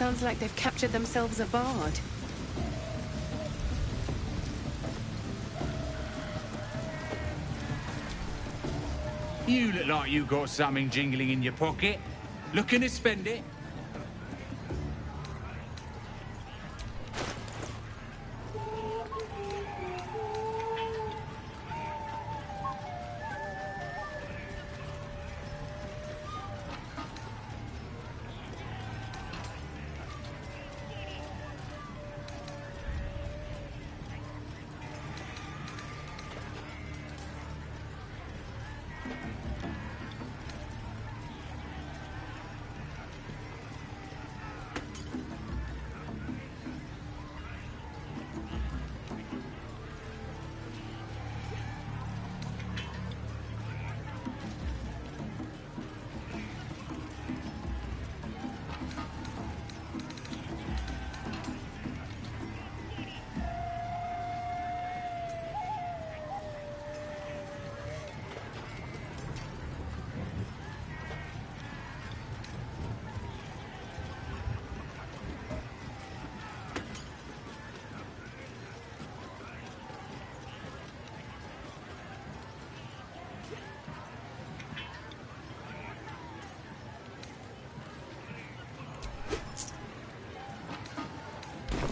Sounds like they've captured themselves a bard. You look like you got something jingling in your pocket. Looking to spend it?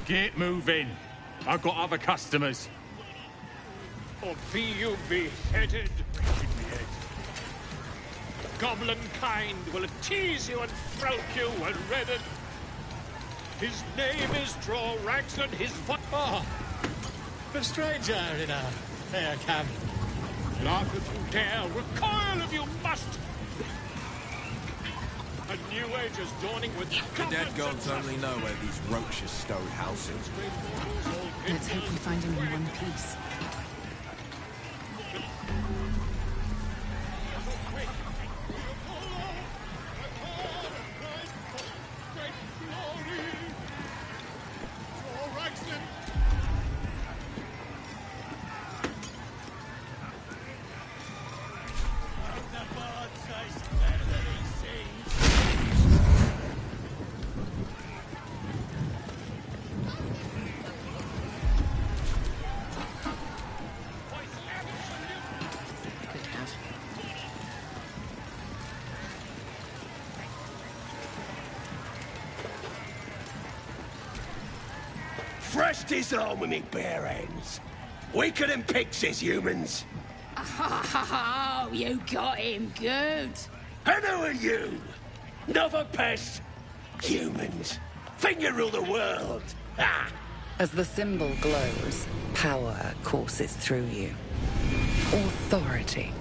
Get moving. I've got other customers. Or be you beheaded. Goblin kind will tease you and throat you and redden. His name is Drorax and his Oh, the stranger in a fair camp. Laugh if you dare, recoil if you must. A new age is dawning with The dead gods only know where these roaches stowed houses. Let's hope we find him in one piece. Fresh disarm me bare hands. Weaker than pixies, humans. Oh, you got him good. And who are you? Another pest? Humans. Think you rule the world. Ha! As the symbol glows, power courses through you. Authority.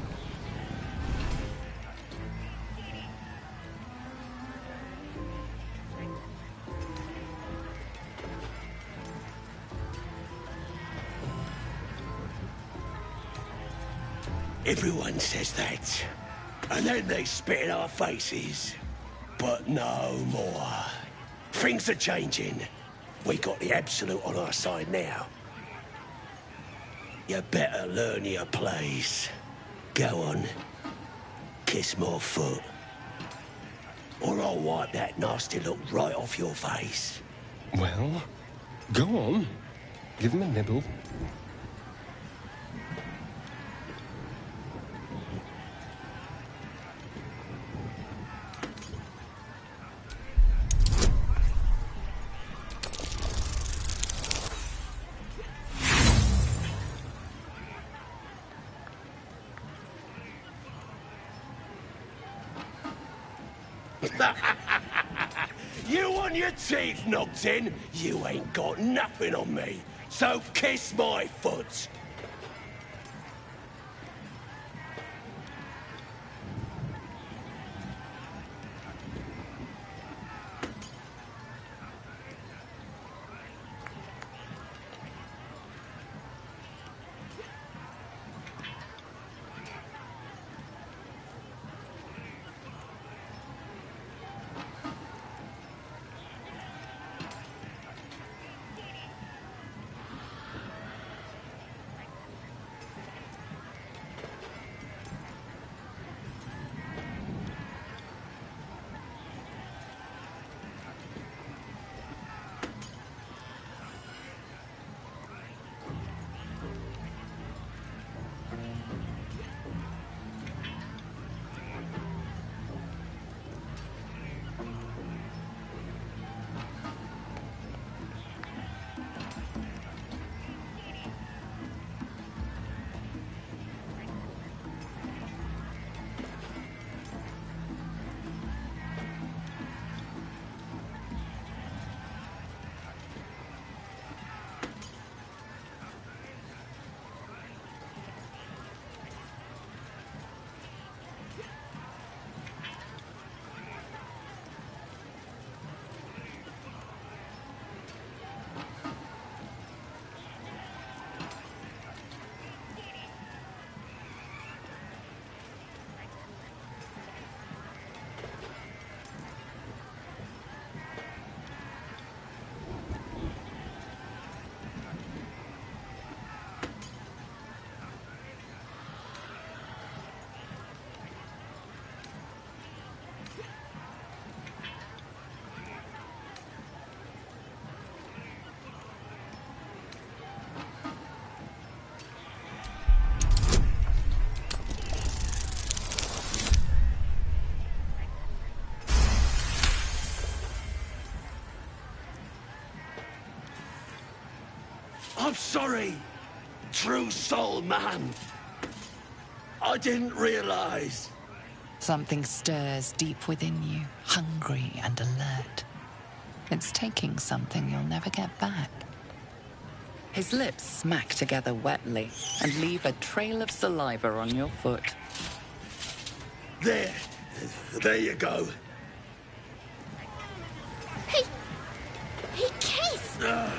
Everyone says that. And then they spit in our faces. But no more. Things are changing. We got the Absolute on our side now. You better learn your place. Go on. Kiss my foot. Or I'll wipe that nasty look right off your face. Well, go on. Give him a nibble. You want your teeth knocked in? You ain't got nothing on me. So kiss my foot. I'm sorry, true soul man. I didn't realize. Something stirs deep within you, hungry and alert. It's taking something you'll never get back. His lips smack together wetly and leave a trail of saliva on your foot. There you go. He kissed! Then?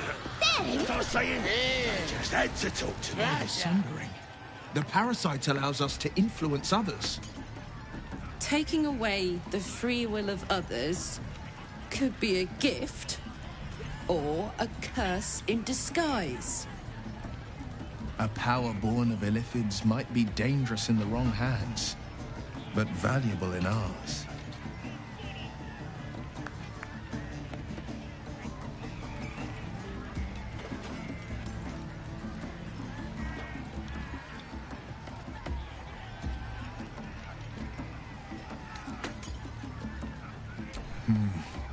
What I was saying? I just had to talk to me. Sombering. The parasite allows us to influence others. Taking away the free will of others could be a gift or a curse in disguise. A power born of illithids might be dangerous in the wrong hands, but valuable in ours.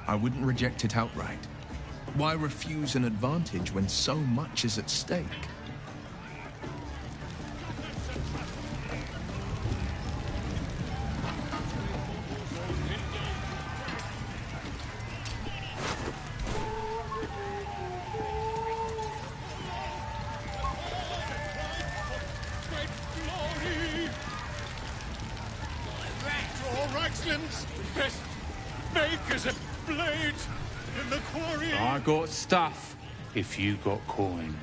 I wouldn't reject it outright. Why refuse an advantage when so much is at stake? Your excellence, best makers of blades in the quarry. I got stuff if you got coin.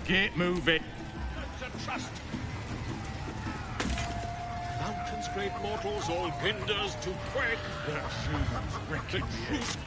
Get moving. To trust. Mountains, great mortals, all hinders to quake. Their shields wrecking the earth.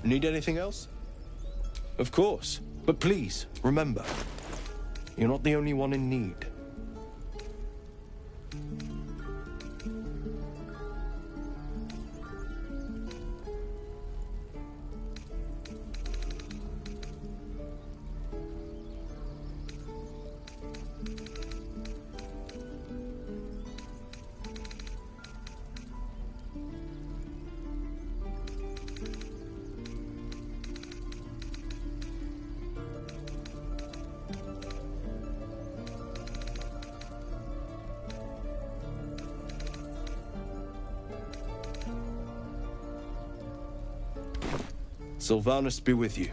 Need anything else? Of course. But please, remember, you're not the only one in need. Sylvanus be with you.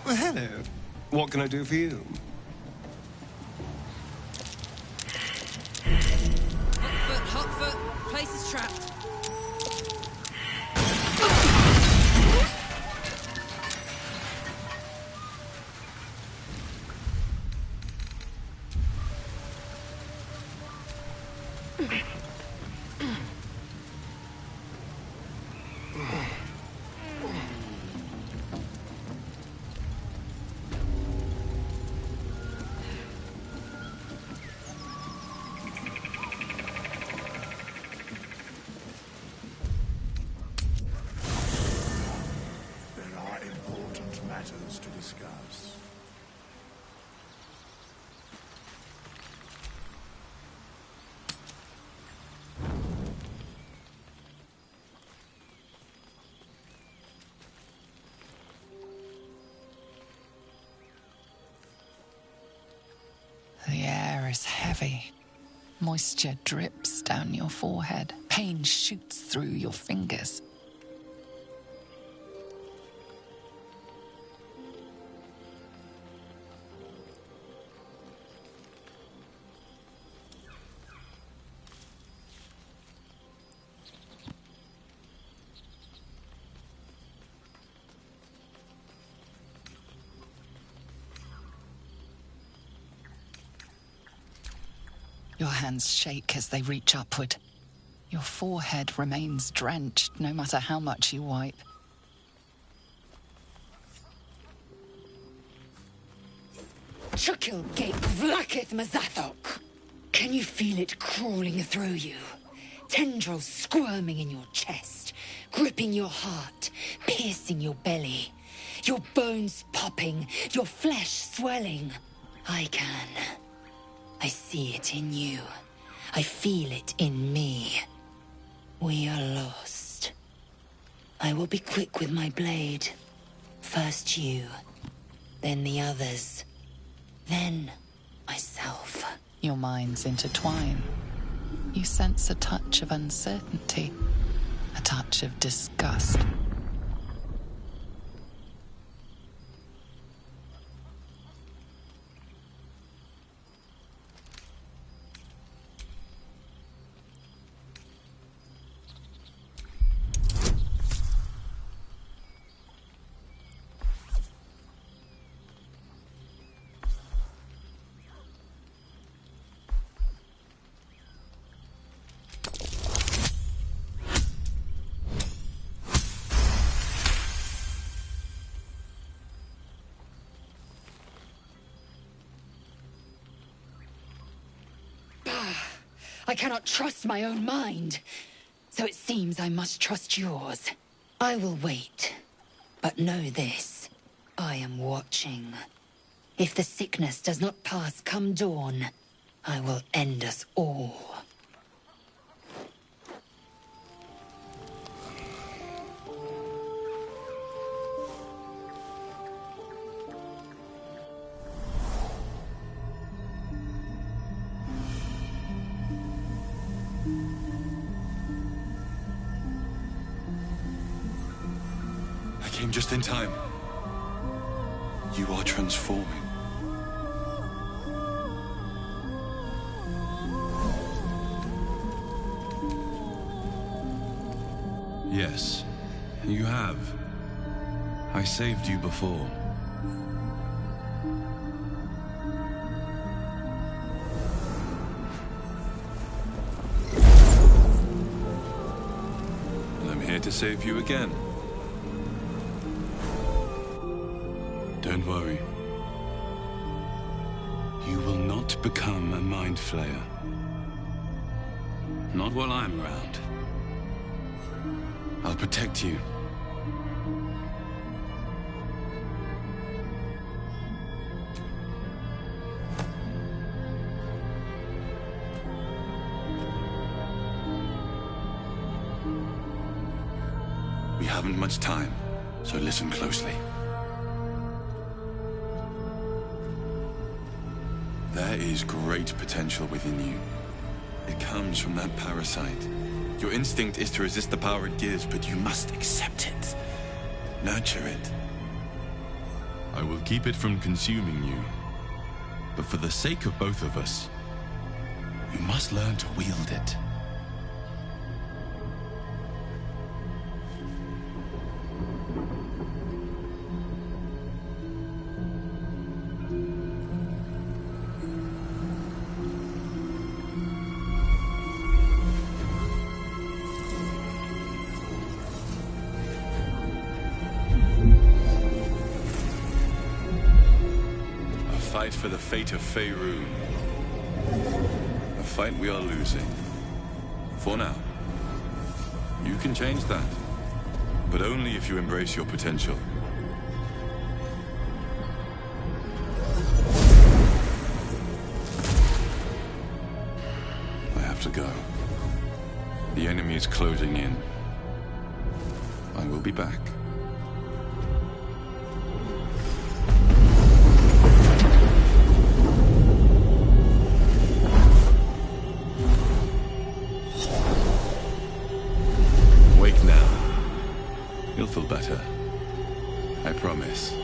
Well, hello. What can I do for you? Hot foot, place is trapped. Moisture drips down your forehead. Pain shoots through your fingers. Your hands shake as they reach upward. Your forehead remains drenched no matter how much you wipe. Chukil gate vlaketh Mazathok. Can you feel it crawling through you? Tendrils squirming in your chest, gripping your heart, piercing your belly. Your bones popping, your flesh swelling. I can. I see it in you. I feel it in me. We are lost. I will be quick with my blade. First you, then the others, then myself. Your minds intertwine. You sense a touch of uncertainty, a touch of disgust. I cannot trust my own mind. So it seems I must trust yours. I will wait. But know this. I am watching. If the sickness does not pass come dawn, I will end us all. Came just in time. You are transforming. Yes, you have. I saved you before. And I'm here to save you again. Don't worry. You will not become a mind flayer. Not while I'm around. I'll protect you. We haven't much time, so listen closely. There is great potential within you. It comes from that parasite. Your instinct is to resist the power it gives, but you must accept it. Nurture it. I will keep it from consuming you. But for the sake of both of us, you must learn to wield it. Fight for the fate of Faerun. A fight we are losing. For now. You can change that. But only if you embrace your potential. I have to go. The enemy is closing in. I will be back. You'll feel better. I promise.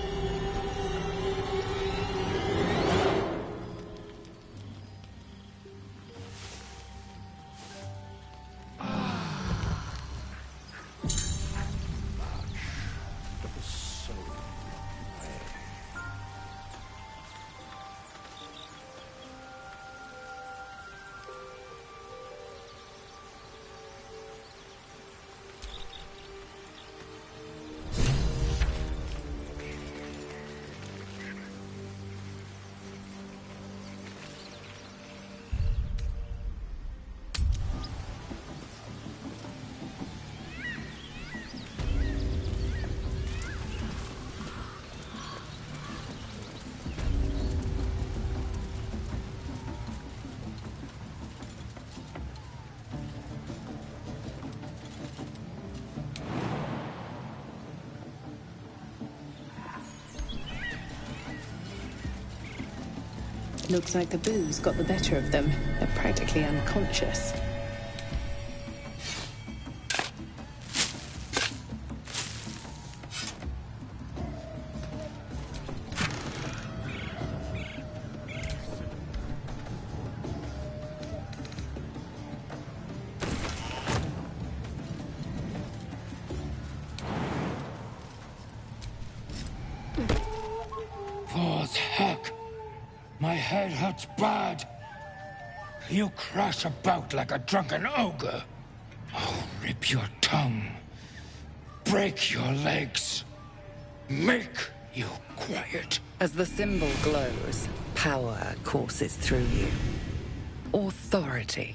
Looks like the booze got the better of them. They're practically unconscious. What the heck? My head hurts bad. You crash about like a drunken ogre. I'll rip your tongue, break your legs, make you quiet. As the symbol glows, power courses through you. Authority.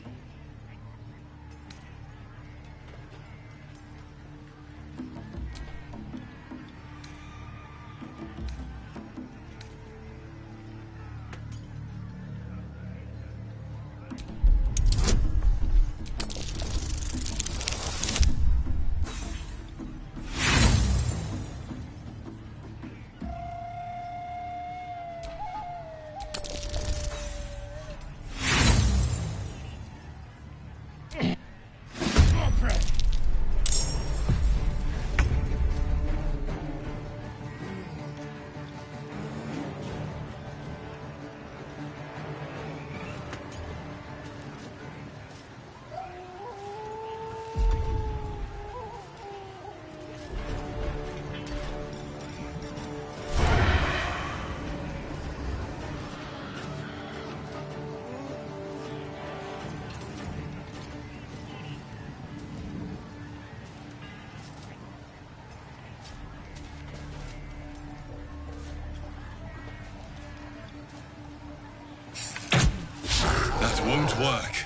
Won't work.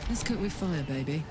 Let's cook with fire, baby.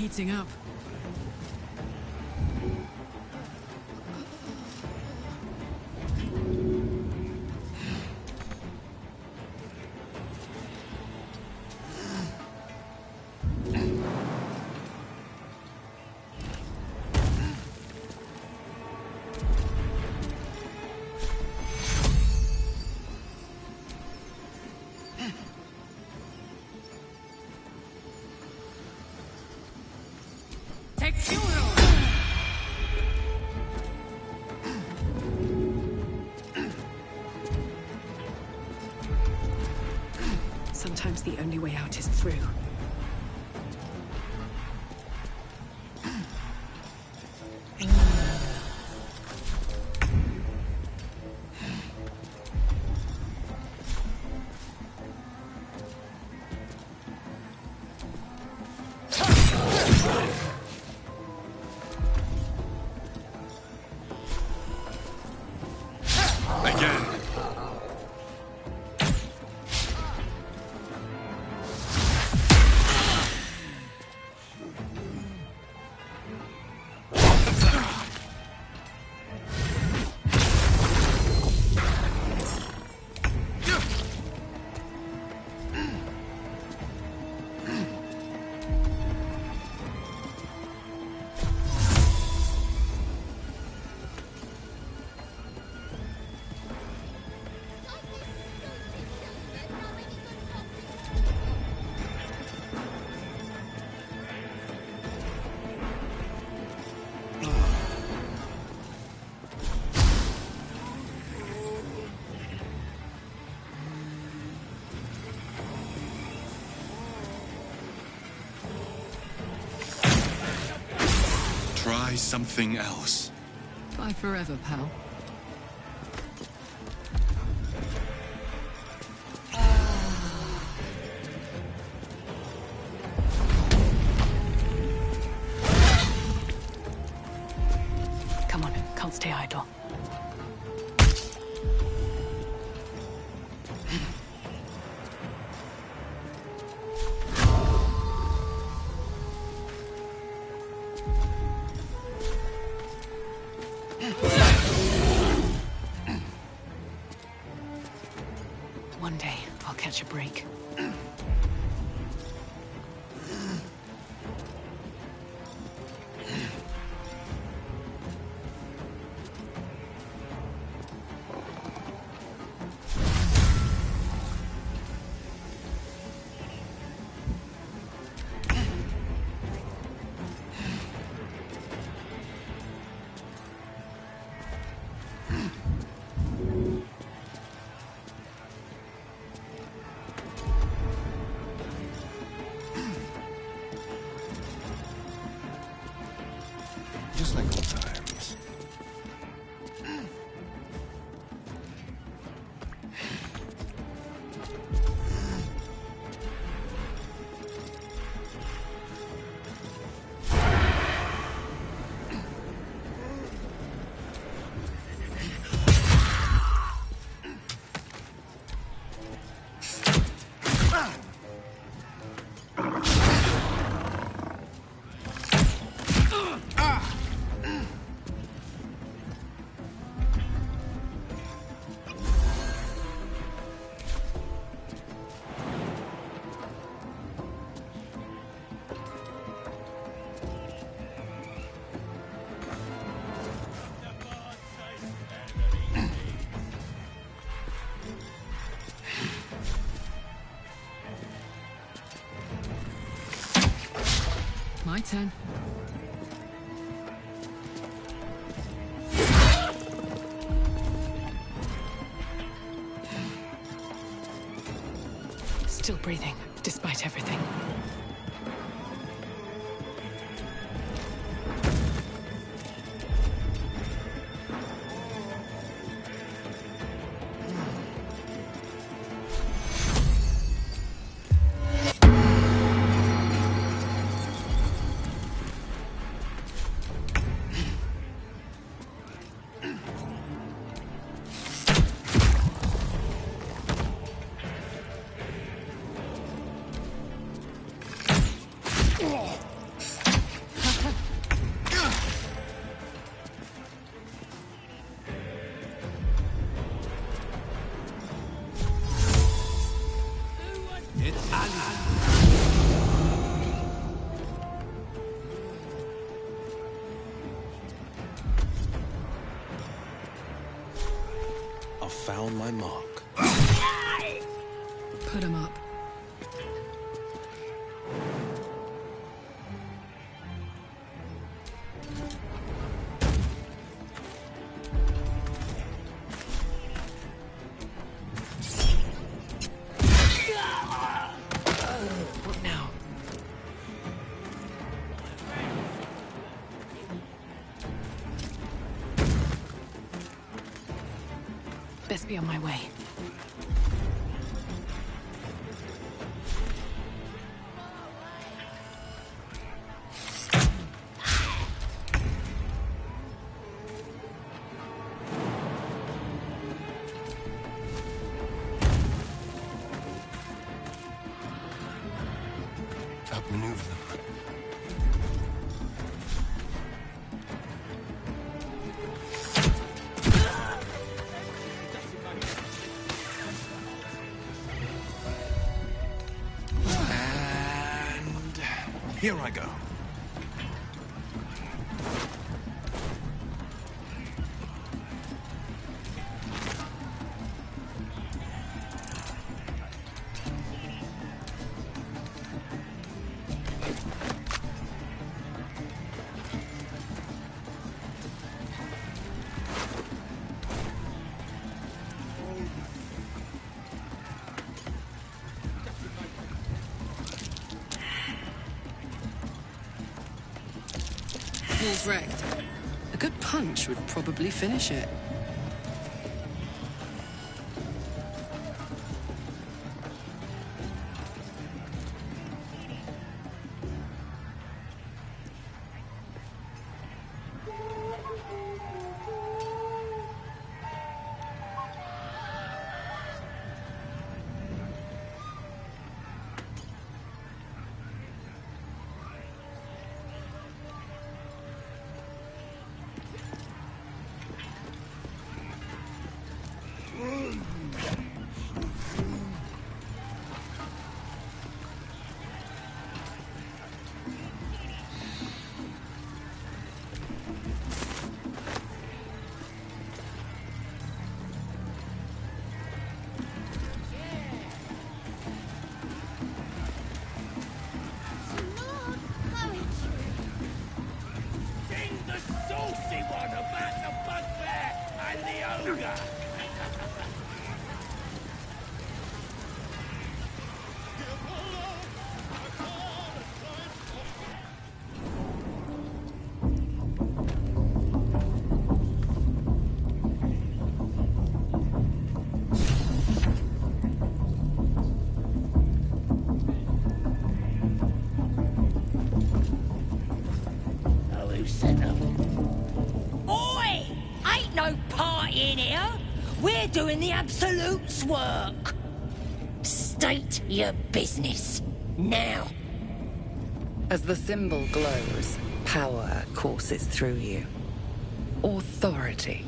heating up. Sometimes the only way out is through. Try something else. Bye forever, pal. Come on, can't stay idle. One day, I'll catch a break. Just like old times. My turn. Still breathing, despite everything. found my mark. Put him up. What now? Best be on my way. Outmaneuver them. And here I go. Wall's wrecked. A good punch would probably finish it. Oi! Ain't no party in here. We're doing the Absolute's work. State your business. Now. As the symbol glows, power courses through you. Authority.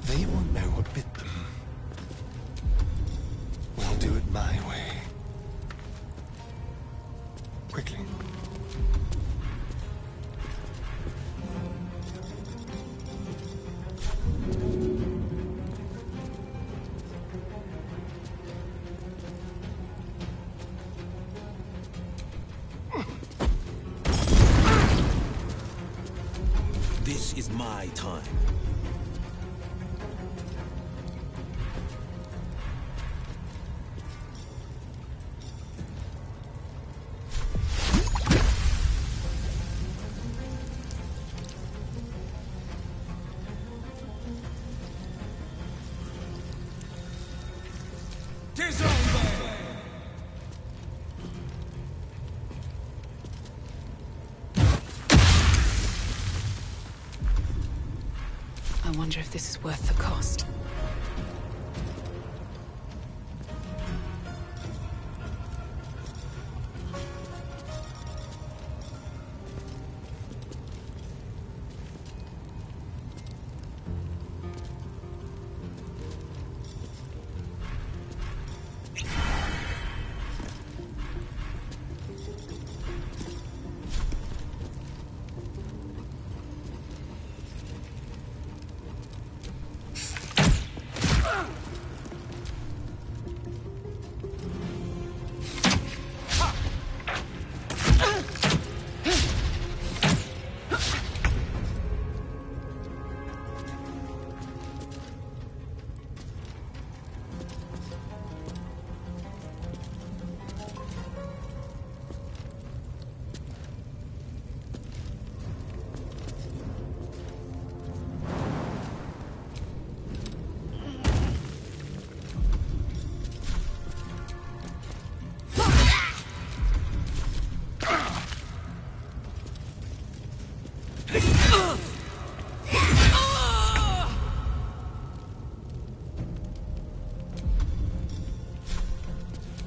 They won't know what bit them. We'll do it my way. Quickly. This is my time. I wonder if this is worth the cost.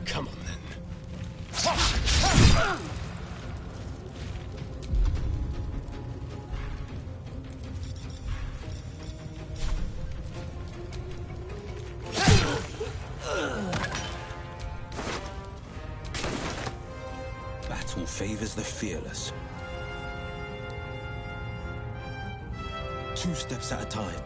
Come on, then. Battle favors the fearless. 2 steps at a time.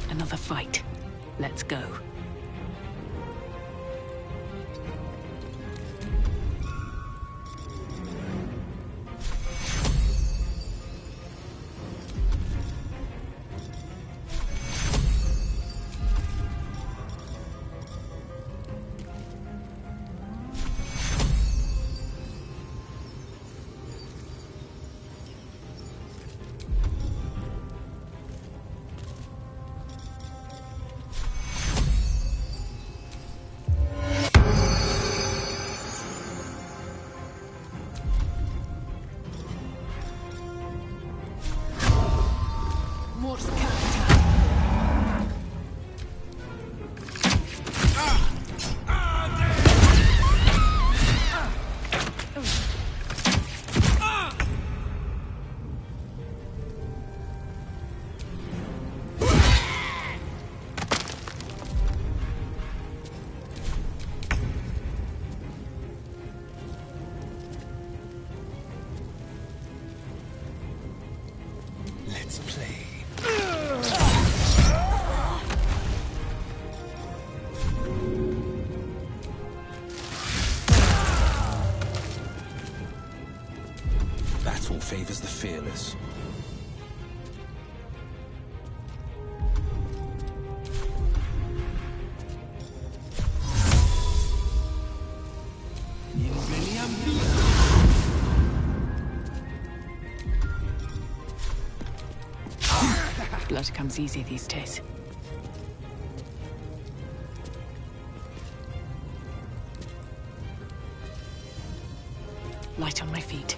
Another fight. Let's go. Let's play. Battle favors the fearless. Blood comes easy these days. Light on my feet.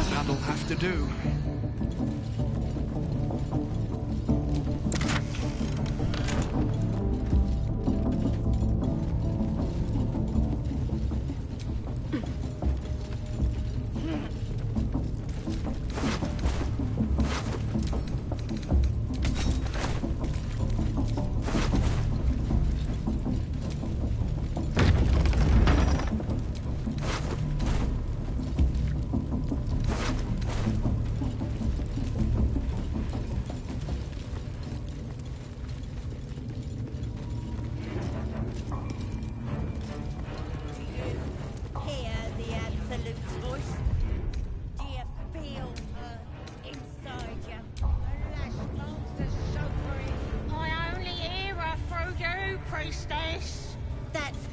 That'll have to do.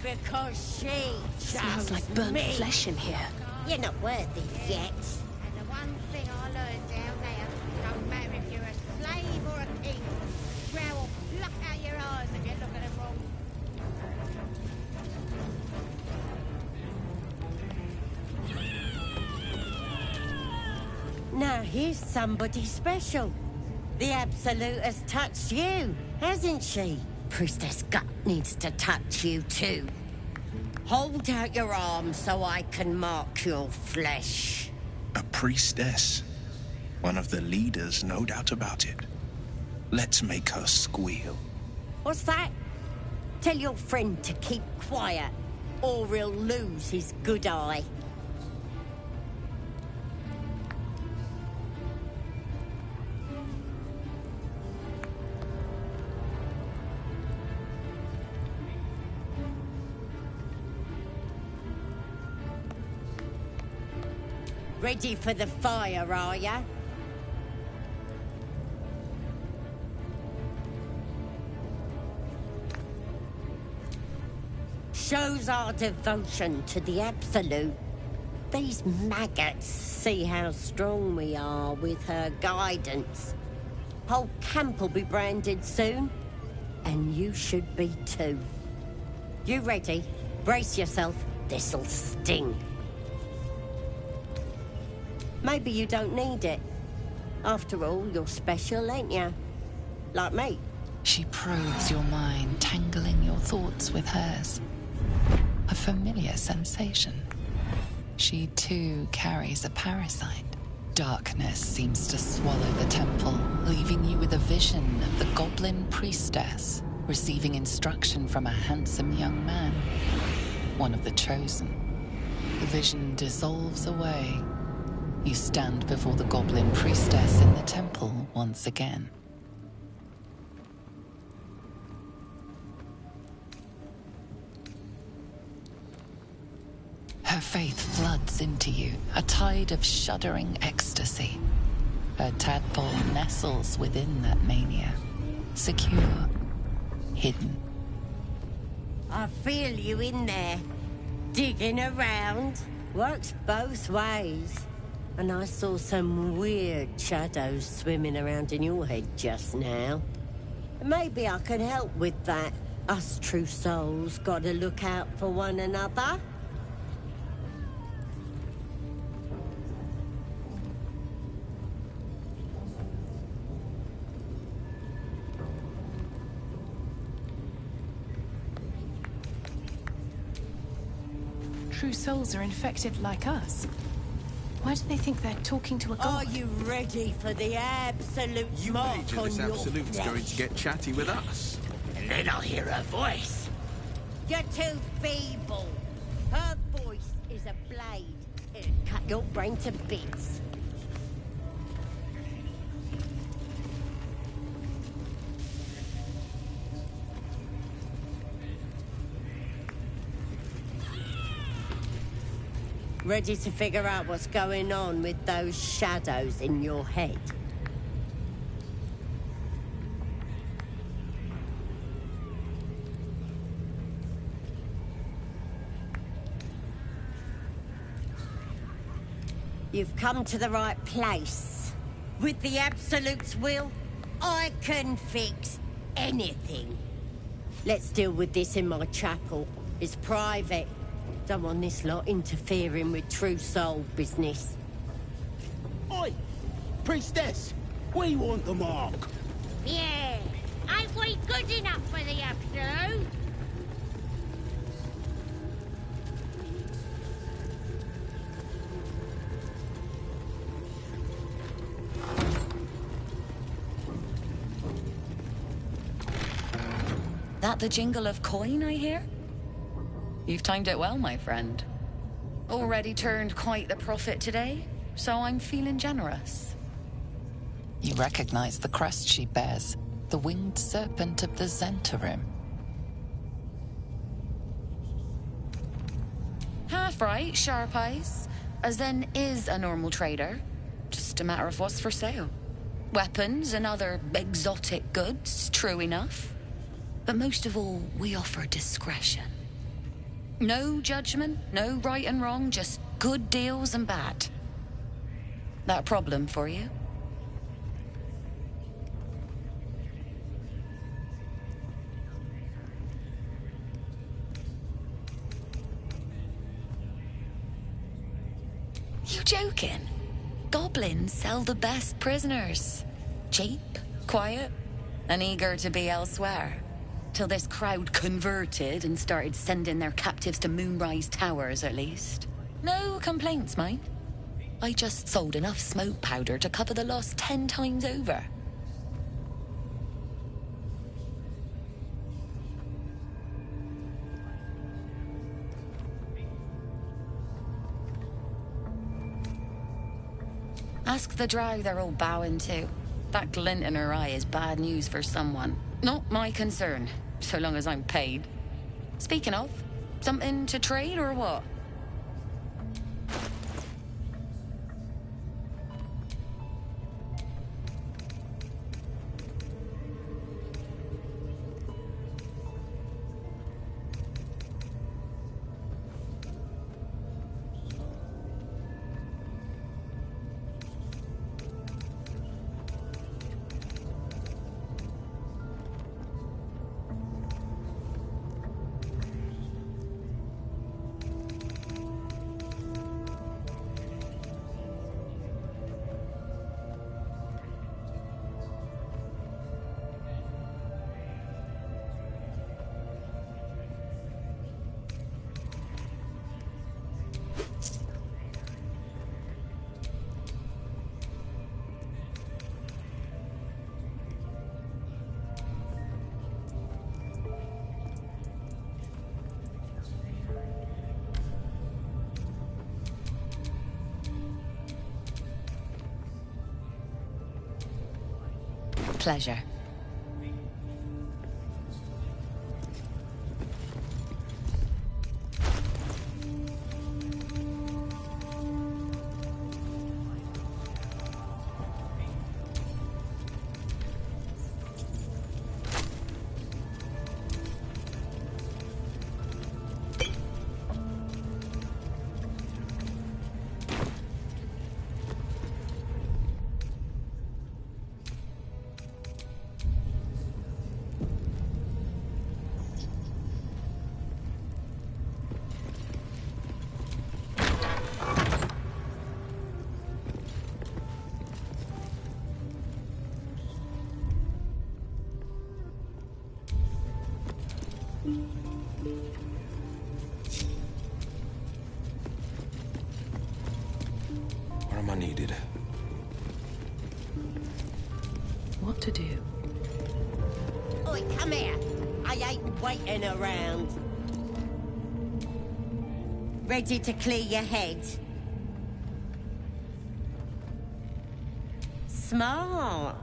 because she Smells chose like burnt me. flesh in here. You're not worthy yet. And the one thing I learned down there, no matter if you're a slave or a king, Drow will pluck out your eyes if you look at them wrong. Now here's somebody special. The Absolute has touched you, hasn't she? Priestess Gut needs to touch you too. Hold out your arm so I can mark your flesh. A priestess. One of the leaders, no doubt about it. Let's make her squeal. What's that? Tell your friend to keep quiet, or he'll lose his good eye. Ready for the fire, are ya? Shows our devotion to the Absolute. These maggots see how strong we are with her guidance. Whole camp will be branded soon, and you should be too. You ready? Brace yourself. This'll sting. Maybe you don't need it. After all, you're special, ain't you? Like me. She probes your mind, tangling your thoughts with hers. A familiar sensation. She too carries a parasite. Darkness seems to swallow the temple, leaving you with a vision of the goblin priestess receiving instruction from a handsome young man, one of the chosen. The vision dissolves away. You stand before the goblin priestess in the temple once again. Her faith floods into you, a tide of shuddering ecstasy. Her tadpole nestles within that mania, secure, hidden. I feel you in there, digging around. Works both ways. And I saw some weird shadows swimming around in your head just now. Maybe I can help with that. Us true souls gotta look out for one another. True souls are infected like us. Why do they think they're talking to a god? Are you ready for the Absolute mark Major, on this your Absolute's flesh? going to get chatty with us. And then I'll hear her voice. You're too feeble. Her voice is a blade. It'll cut your brain to bits. Ready to figure out what's going on with those shadows in your head? You've come to the right place. With the Absolute's will, I can fix anything. Let's deal with this in my chapel. It's private. Don't want this lot interfering with true soul business. Oi! Priestess! We want the mark! Yeah, ain't we good enough for the Absolute? That the jingle of coin I hear? You've timed it well, my friend. Already turned quite the profit today, so I'm feeling generous. You recognize the crest she bears, the winged serpent of the Zentarim. Half right, sharp eyes. As then is a normal trader. Just a matter of what's for sale. Weapons and other exotic goods, true enough. But most of all, we offer discretion. No judgment, no right and wrong, just good deals and bad. That a problem for you? You joking? Goblins sell the best prisoners. Cheap, quiet, and eager to be elsewhere. Till this crowd converted and started sending their captives to Moonrise Towers, at least. No complaints, mind. I just sold enough smoke powder to cover the loss 10 times over. Ask the drow they're all bowing to. That glint in her eye is bad news for someone. Not my concern, so long as I'm paid. Speaking of, something to trade or what? Pleasure. Where am I needed? What to do? Oi, come here. I ain't waiting around. Ready to clear your head? Smart.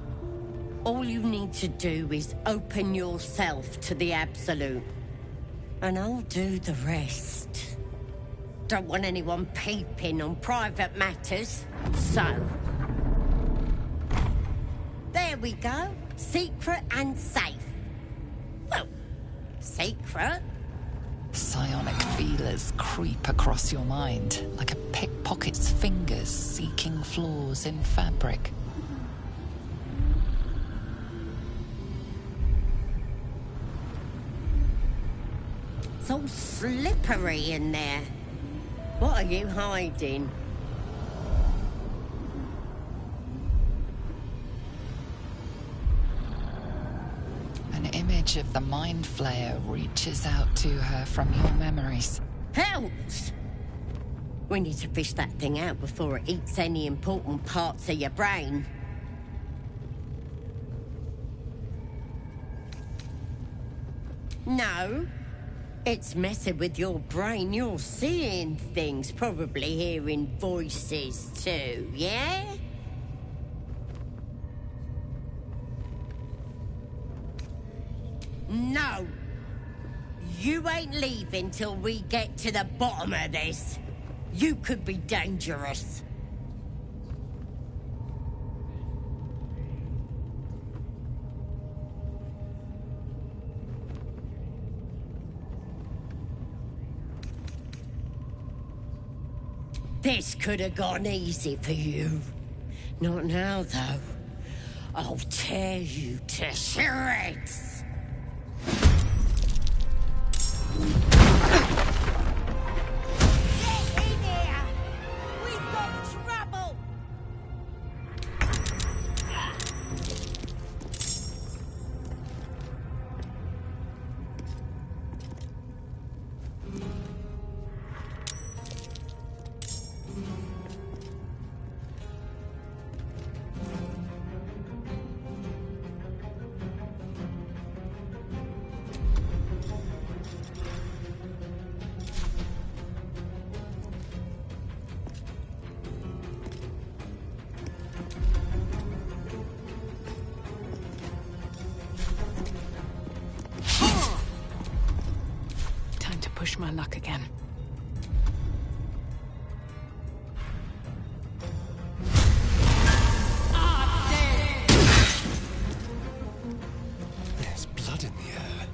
All you need to do is open yourself to the Absolute. And I'll do the rest. Don't want anyone peeping on private matters, so... There we go. Secret and safe. Well, secret. Psionic feelers creep across your mind, like a pickpocket's fingers seeking flaws in fabric. It's all slippery in there. What are you hiding? An image of the Mind Flayer reaches out to her from your memories. Helps! We need to fish that thing out before it eats any important parts of your brain. No. It's messing with your brain. You're seeing things, probably hearing voices too, yeah? No. You ain't leaving till we get to the bottom of this. You could be dangerous. This could have gone easy for you. Not now, though. I'll tear you to shreds. Get in here! We've got trouble! Time to push my luck again. There's blood in the air.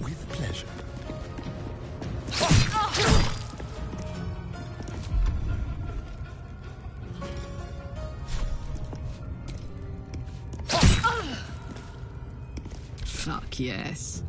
With pleasure. Fuck yes.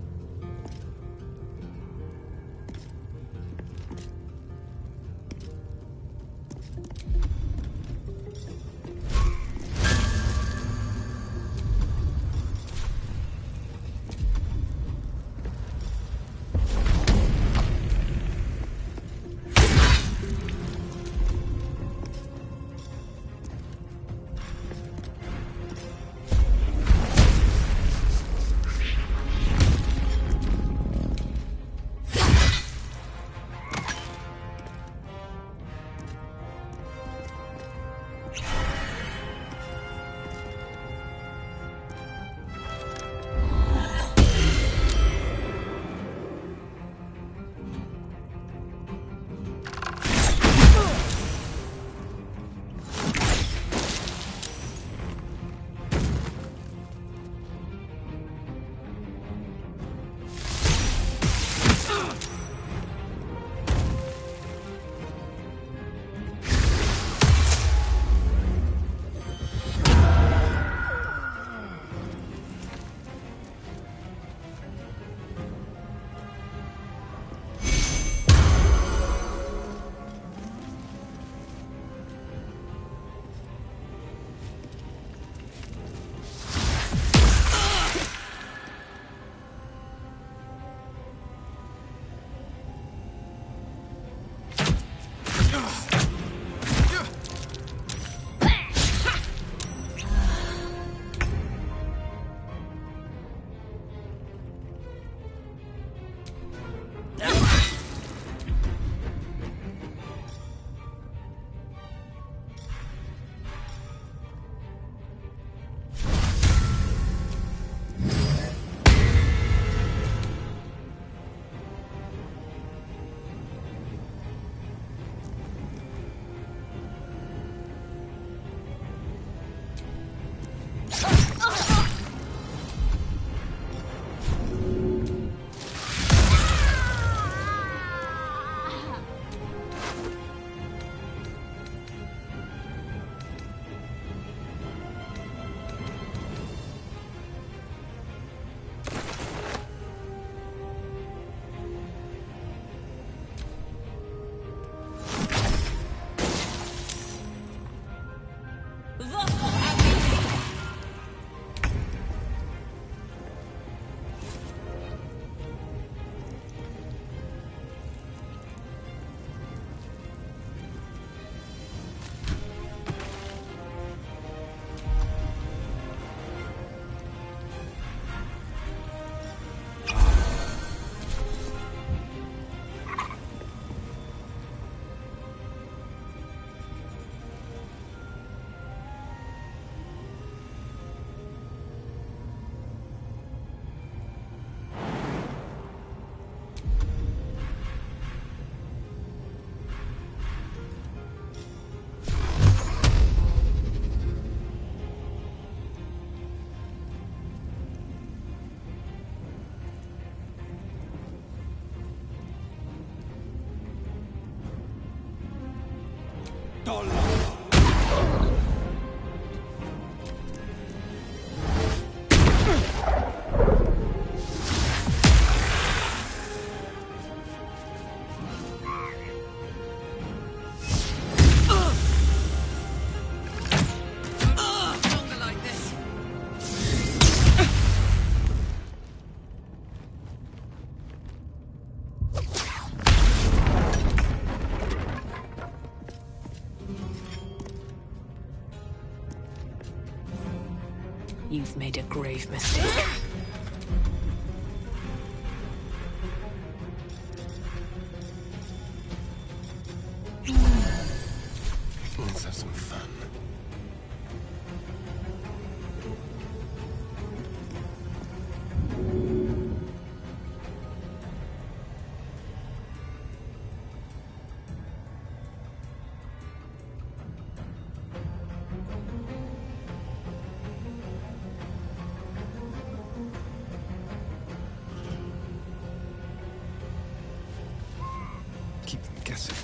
You've made a grave mistake. Let's have some fun. Keep them guessing.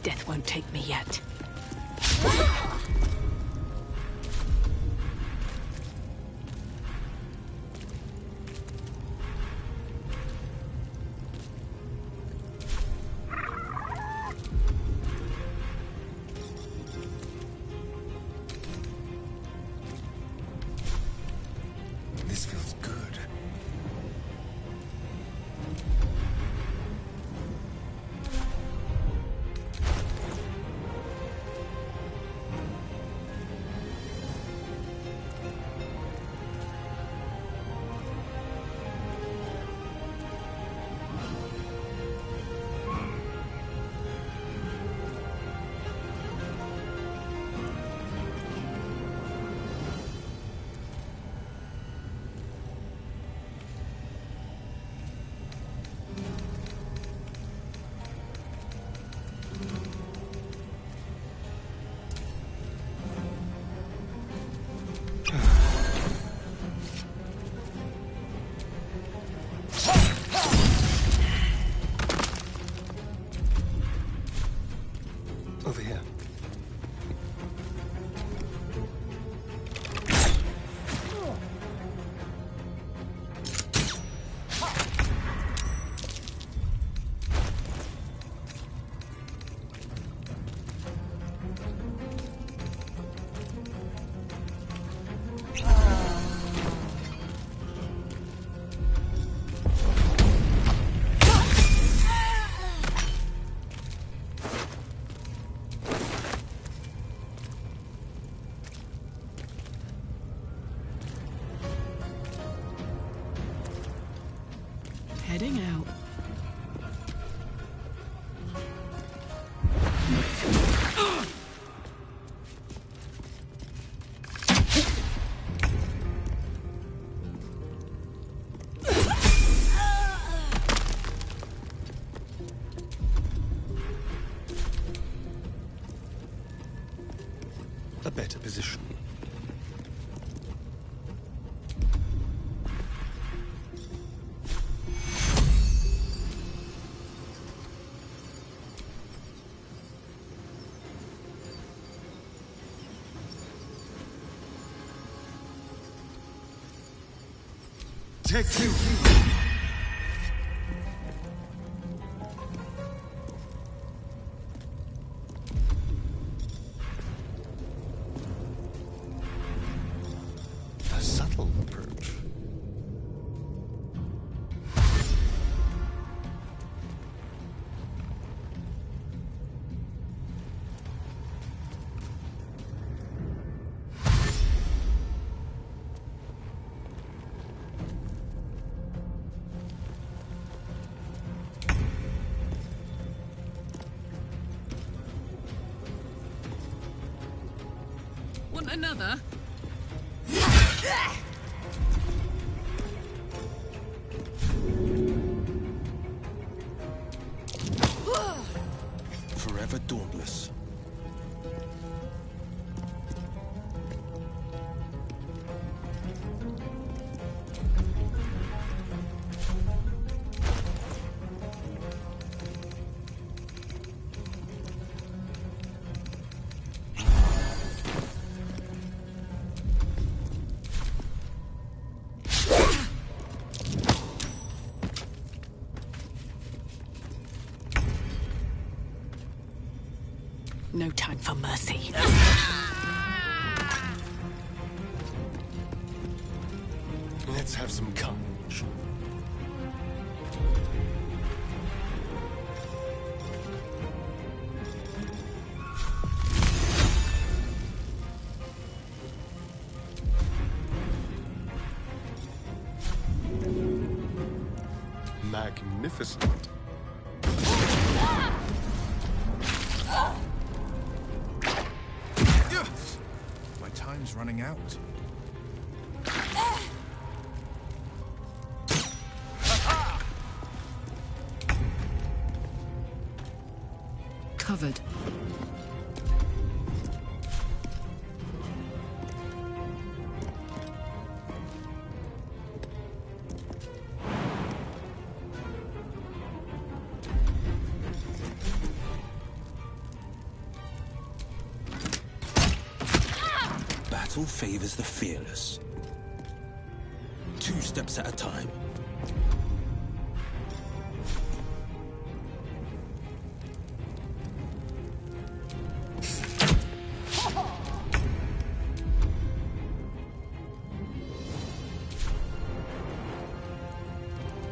Death won't take me yet. This feels good. Over here. Heading out. A better position. Take two. A subtle approach. Want another? Forever dauntless. No time for mercy. Let's have some courage. Magnificent. My time's running out. Covered. careful favors the fearless. 2 steps at a time.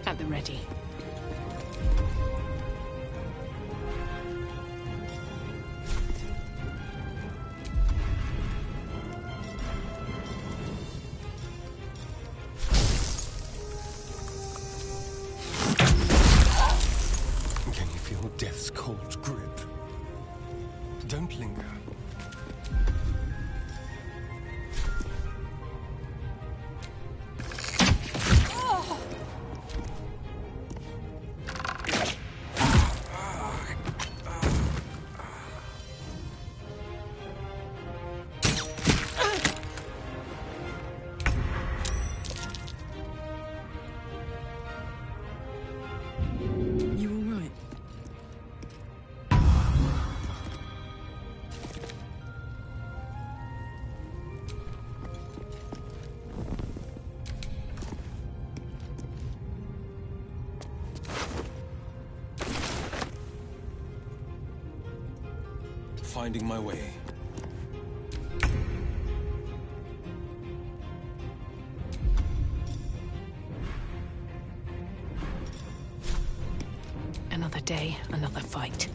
At the ready. Can you feel death's cold grip? Don't linger. You all right? Finding my way. Another day, another fight.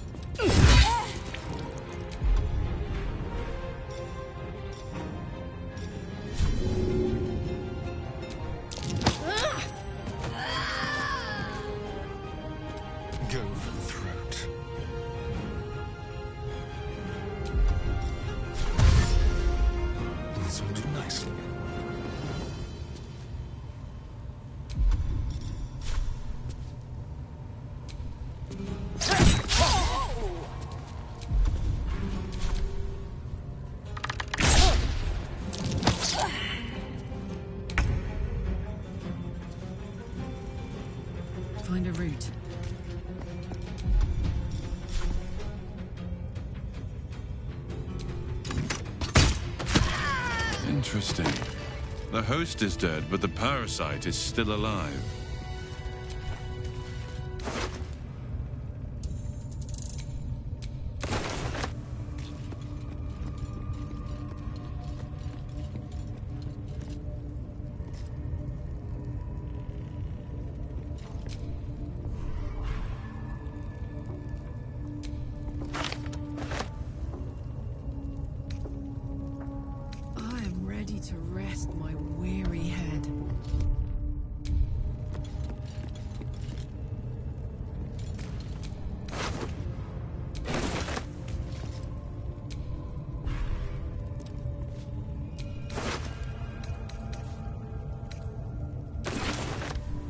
Go for the throat. This will do nicely. Find a route. Interesting. The host is dead, but the parasite is still alive. I am ready to rest my weary head.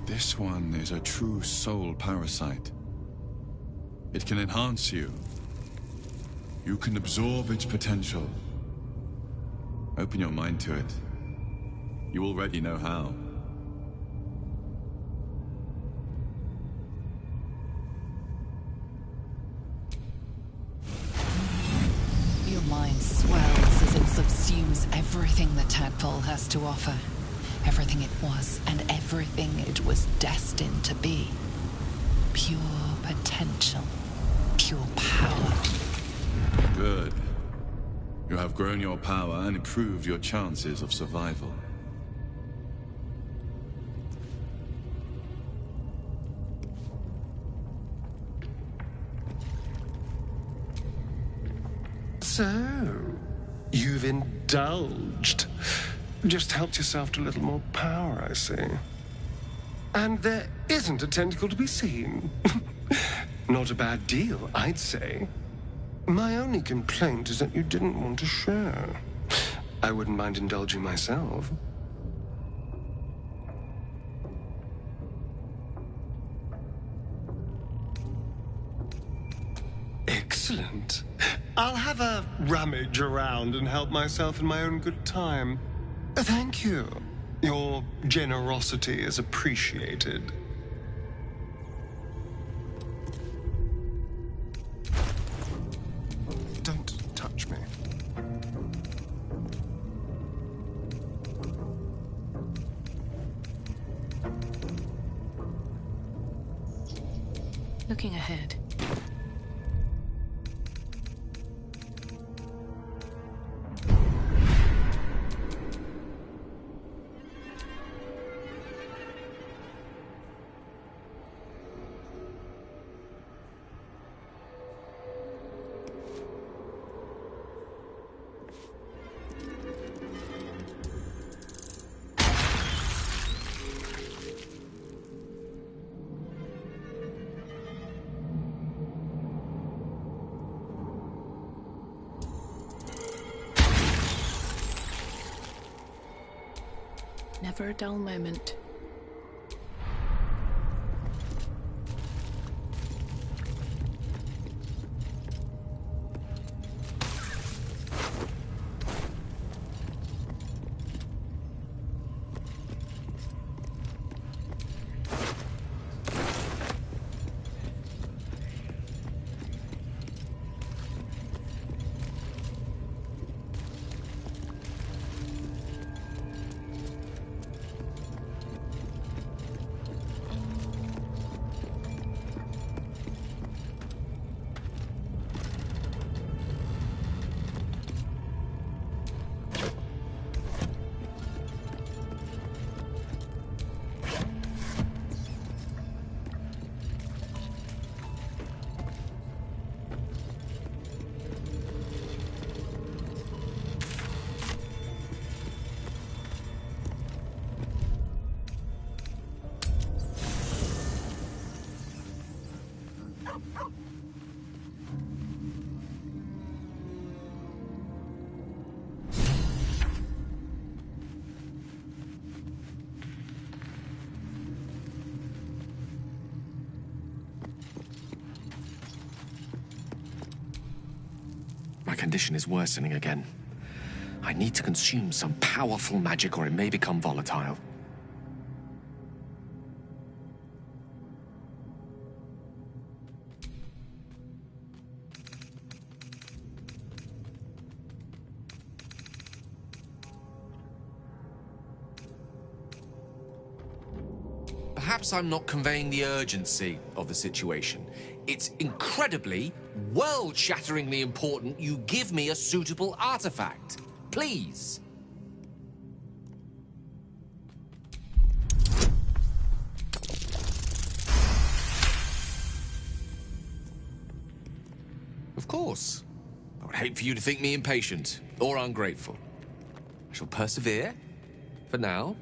This one is a true soul parasite. It can enhance you. You can absorb its potential. Open your mind to it. You already know how. Your mind swells as it subsumes everything the tadpole has to offer. Everything it was and everything it was destined to be. Pure potential. Pure power. Good. You have grown your power and improved your chances of survival. So, you've indulged. Just helped yourself to a little more power, I see. And there isn't a tentacle to be seen. Not a bad deal, I'd say. My only complaint is that you didn't want to share. I wouldn't mind indulging myself. Excellent. I'll have a rummage around and help myself in my own good time. Thank you. Your generosity is appreciated. Don't touch me. Looking ahead. Never a dull moment. My condition is worsening again. I need to consume some powerful magic or it may become volatile. Perhaps I'm not conveying the urgency of the situation. It's incredibly, world-shatteringly important you give me a suitable artifact. Please. Of course. I would hate for you to think me impatient or ungrateful. I shall persevere. For now.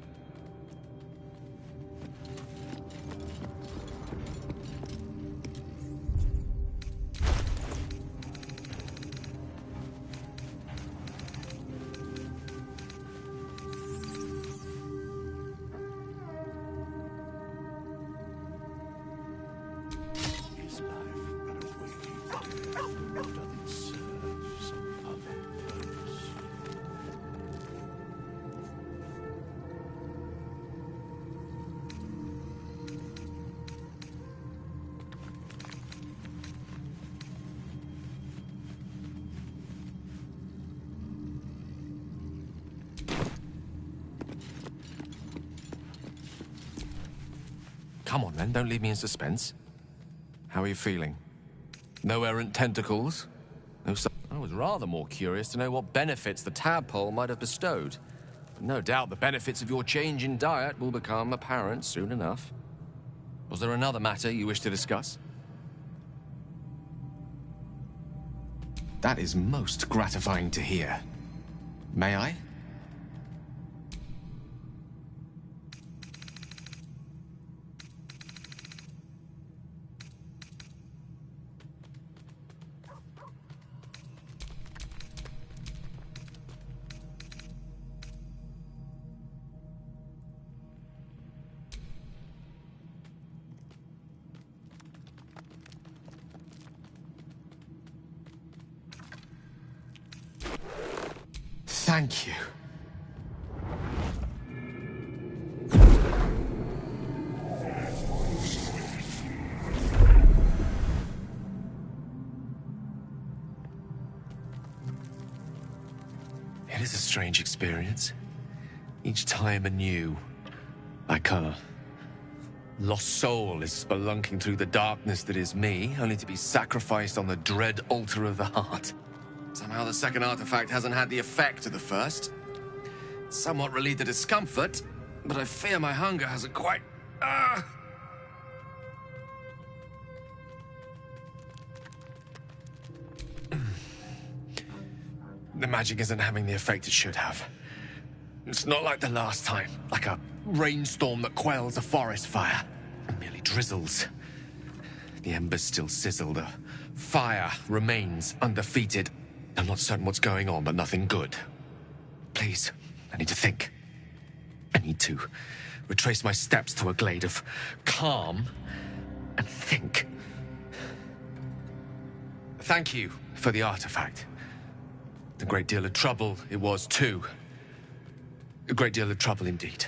Come on, then. Don't leave me in suspense. How are you feeling? No errant tentacles? No. I was rather more curious to know what benefits the tadpole might have bestowed. But no doubt the benefits of your change in diet will become apparent soon enough. Was there another matter you wish to discuss? That is most gratifying to hear. May I? Thank you. It is a strange experience. Each time anew. Like, lost soul is spelunking through the darkness that is me, only to be sacrificed on the dread altar of the heart. Somehow the second artifact hasn't had the effect of the first. It's somewhat relieved the discomfort, but I fear my hunger hasn't quite... The magic isn't having the effect it should have. It's not like the last time, like a rainstorm that quells a forest fire. It merely drizzles. The embers still sizzle, the fire remains undefeated. I'm not certain what's going on, but nothing good. Please, I need to think. I need to retrace my steps to a glade of calm and think. Thank you for the artifact. A great deal of trouble it was, too. A great deal of trouble indeed.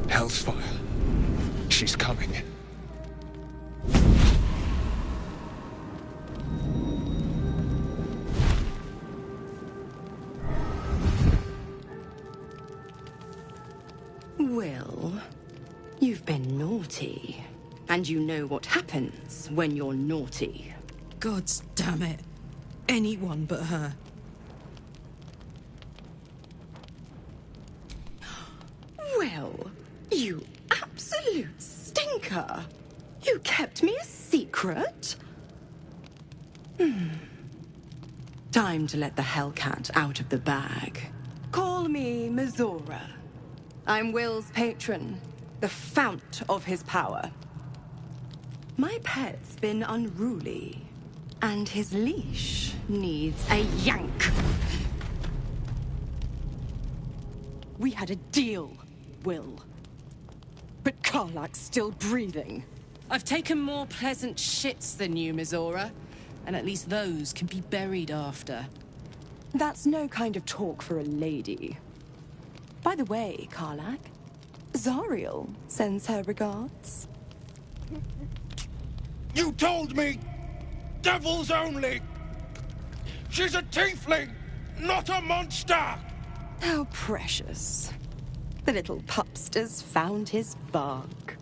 Hellsfire. She's coming. Well, you've been naughty. And you know what happens when you're naughty. God damn it. Anyone but her. Well, you absolute stinker. You kept me a secret? Time to let the Hellcat out of the bag. Call me Mizora. I'm Will's patron, the fount of his power. My pet's been unruly, and his leash needs a yank. We had a deal, Will. But Karlak's still breathing. I've taken more pleasant shits than you, Mizora. And at least those can be buried after. That's no kind of talk for a lady. By the way, Karlak, Zariel sends her regards. You told me! Devils only! She's a tiefling, not a monster! How precious. The little pupster's found his bark.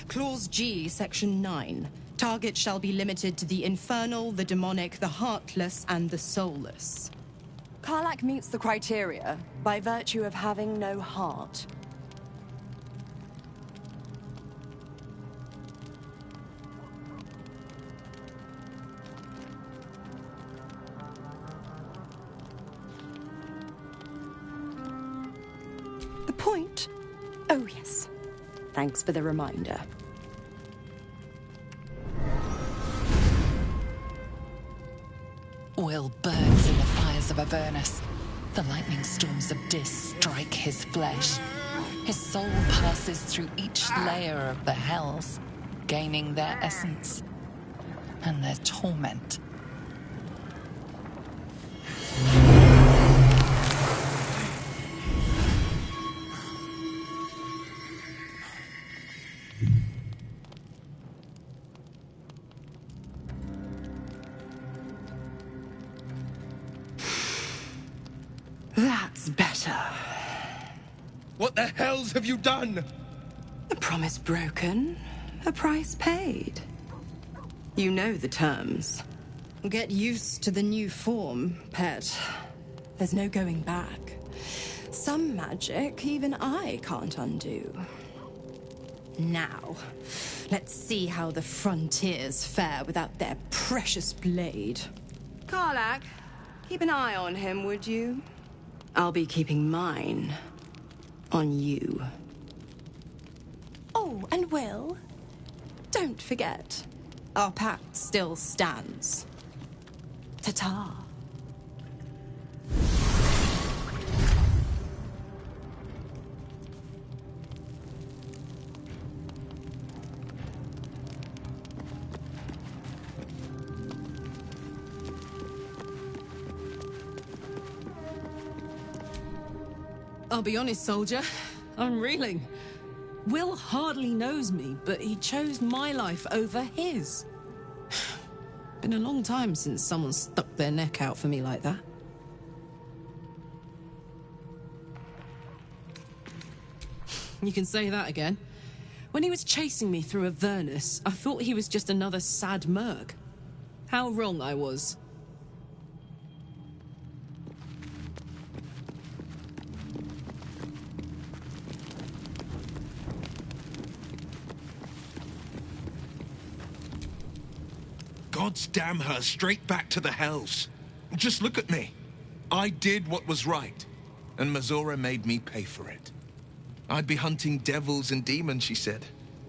Clause G, Section 9. Target shall be limited to the infernal, the demonic, the heartless, and the soulless. Karlak meets the criteria by virtue of having no heart. The point? Oh, yes. Thanks for the reminder. Will burns in the fires of Avernus. The lightning storms of Dis strike his flesh. His soul passes through each layer of the hells, gaining their essence and their torment. That's better. What the hells have you done? A promise broken, a price paid. You know the terms. Get used to the new form, pet. There's no going back. Some magic even I can't undo. Now, let's see how the frontiers fare without their precious blade. Karlak, keep an eye on him, would you? I'll be keeping mine on you. Oh, and Will, don't forget, our pact still stands. Ta-ta. I'll be honest, soldier. I'm reeling. Will hardly knows me, but he chose my life over his. Been a long time since someone stuck their neck out for me like that. You can say that again. When he was chasing me through Avernus, I thought he was just another sad merc. How wrong I was. Gods damn her, straight back to the hells. Just look at me. I did what was right, and Mazora made me pay for it. I'd be hunting devils and demons, she said.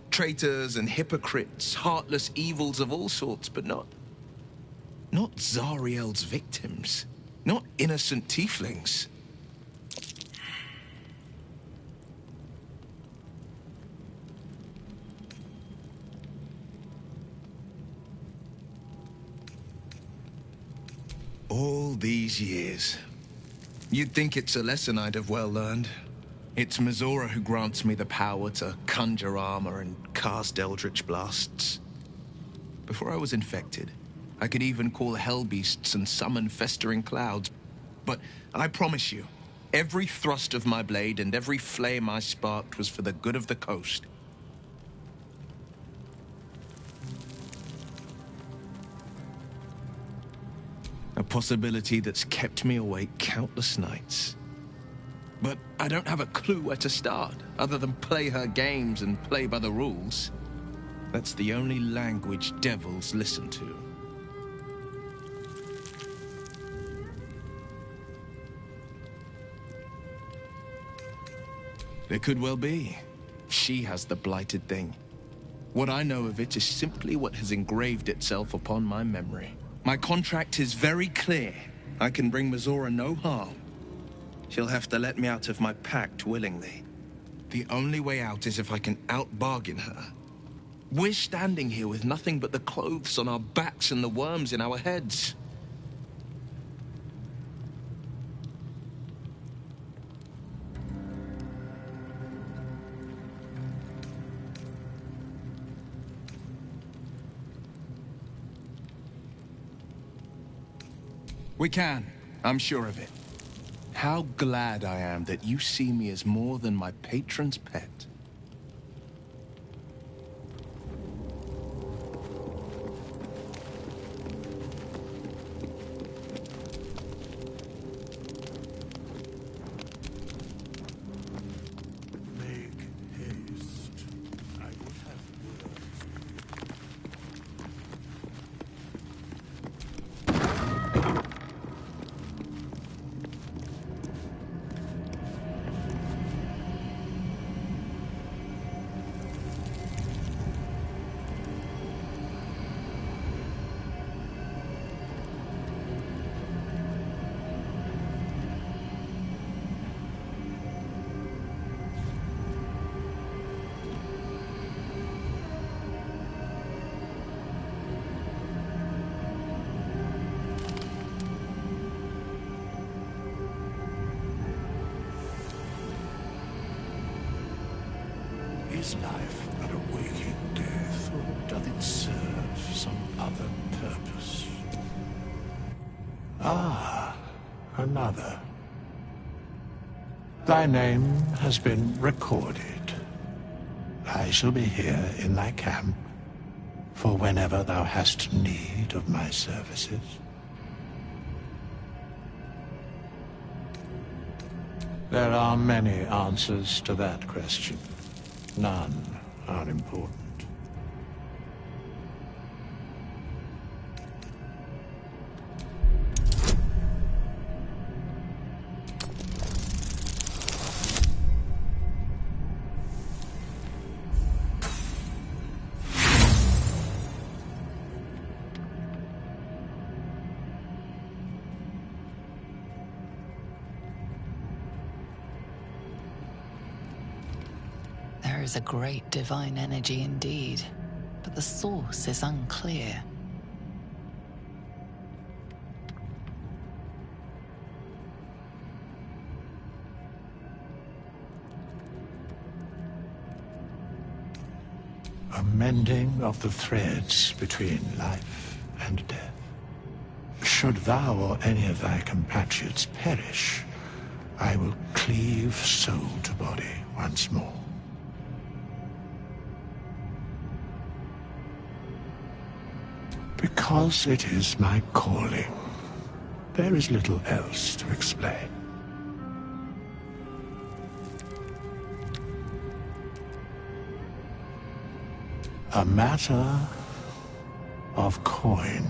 Traitors and hypocrites, heartless evils of all sorts, but not Zariel's victims. Not innocent tieflings. All these years. You'd think it's a lesson I'd have well learned. It's Mazora who grants me the power to conjure armor and cast eldritch blasts. Before I was infected, I could even call hell beasts and summon festering clouds. But I promise you, every thrust of my blade and every flame I sparked was for the good of the coast. A possibility that's kept me awake countless nights. But I don't have a clue where to start, other than play her games and play by the rules. That's the only language devils listen to. It could well be. She has the blighted thing. What I know of it is simply what has engraved itself upon my memory. My contract is very clear. I can bring Mazora no harm. She'll have to let me out of my pact willingly. The only way out is if I can out-bargain her. We're standing here with nothing but the clothes on our backs and the worms in our heads. We can. I'm sure of it. How glad I am that you see me as more than my patron's pet. Is life but a waking death, or doth it serve some other purpose? Ah, another. Thy name has been recorded. I shall be here in thy camp for whenever thou hast need of my services. There are many answers to that question. None are important. There is a great divine energy indeed, but the source is unclear. A mending of the threads between life and death. Should thou or any of thy compatriots perish, I will cleave soul to body once more. Because it is my calling. There is little else to explain. A matter of coin.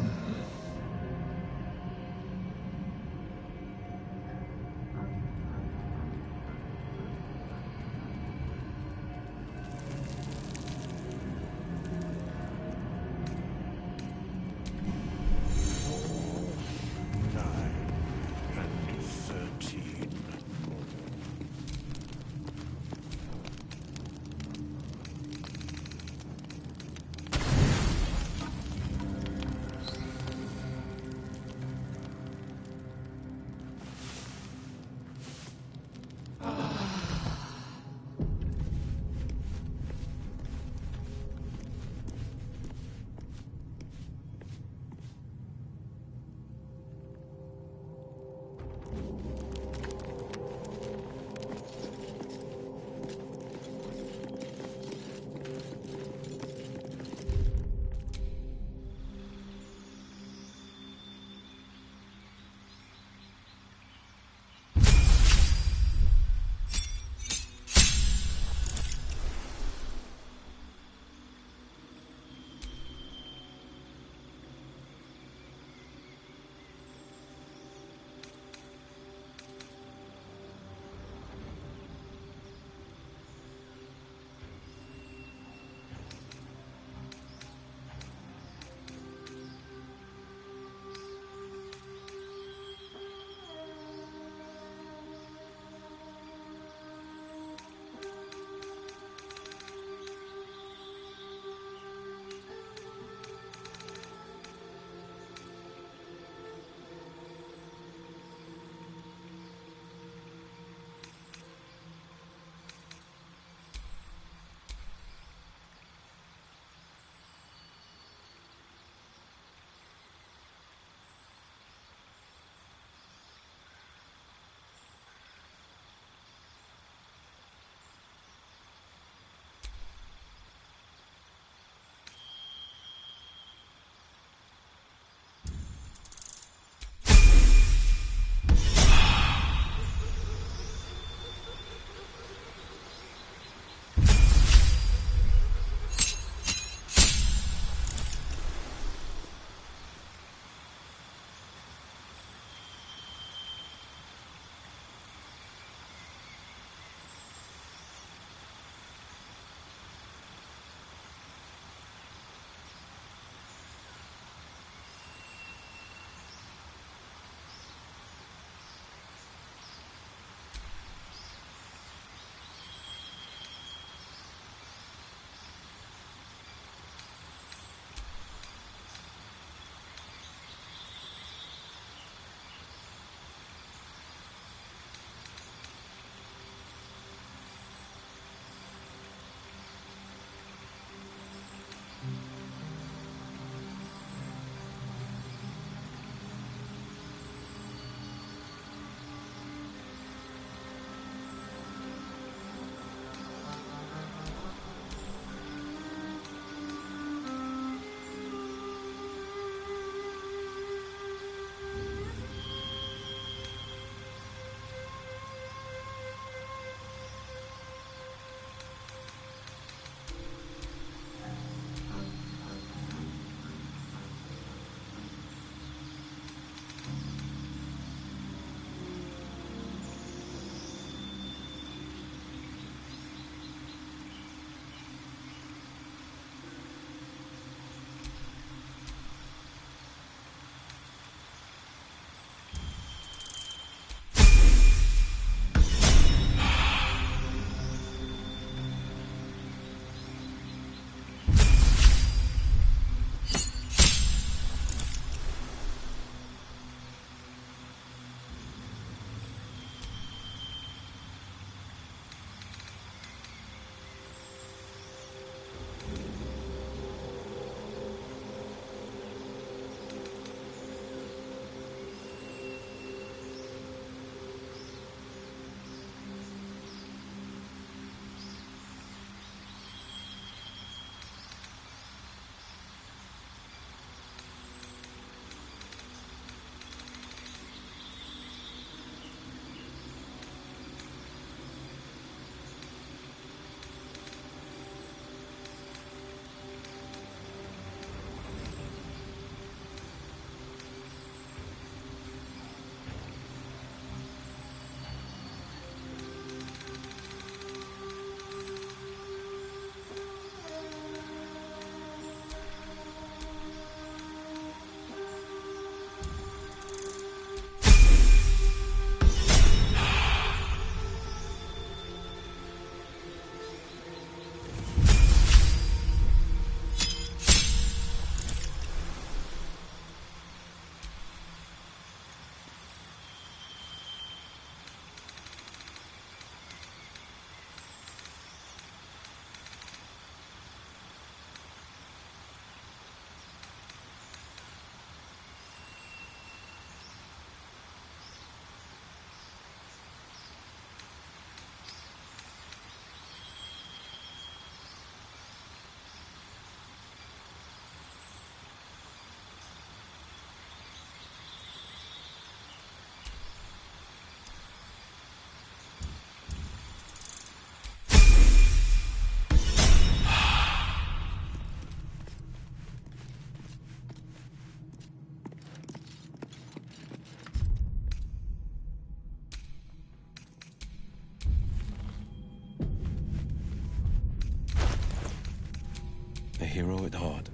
A hero at heart.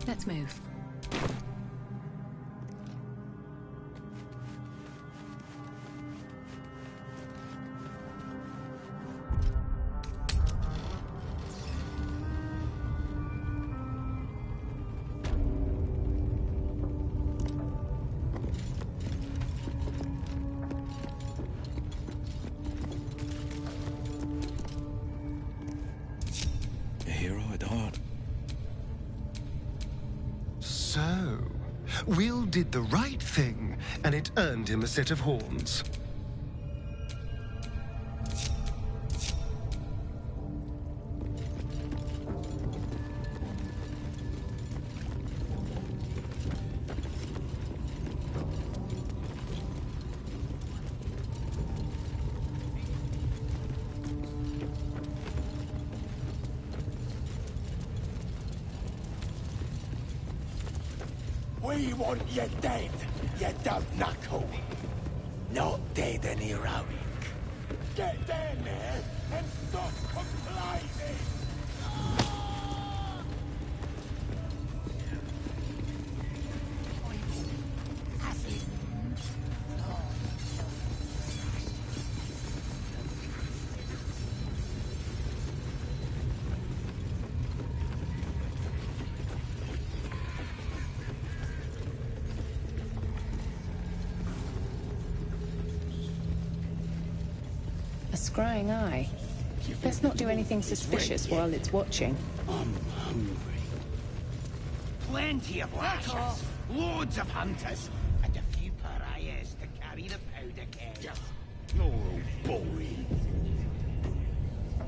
Let's move. A hero at heart. So, Will did the right thing, and it earned him a set of horns. We want you dead, you dumb knuckle. Not dead and heroic. Get down there and stop complaining! A scrying eye. Let's not do anything suspicious while it's watching. I'm hungry. Plenty of lashes, loads of hunters, and a few pariahs to carry the powder keg. Oh, boy.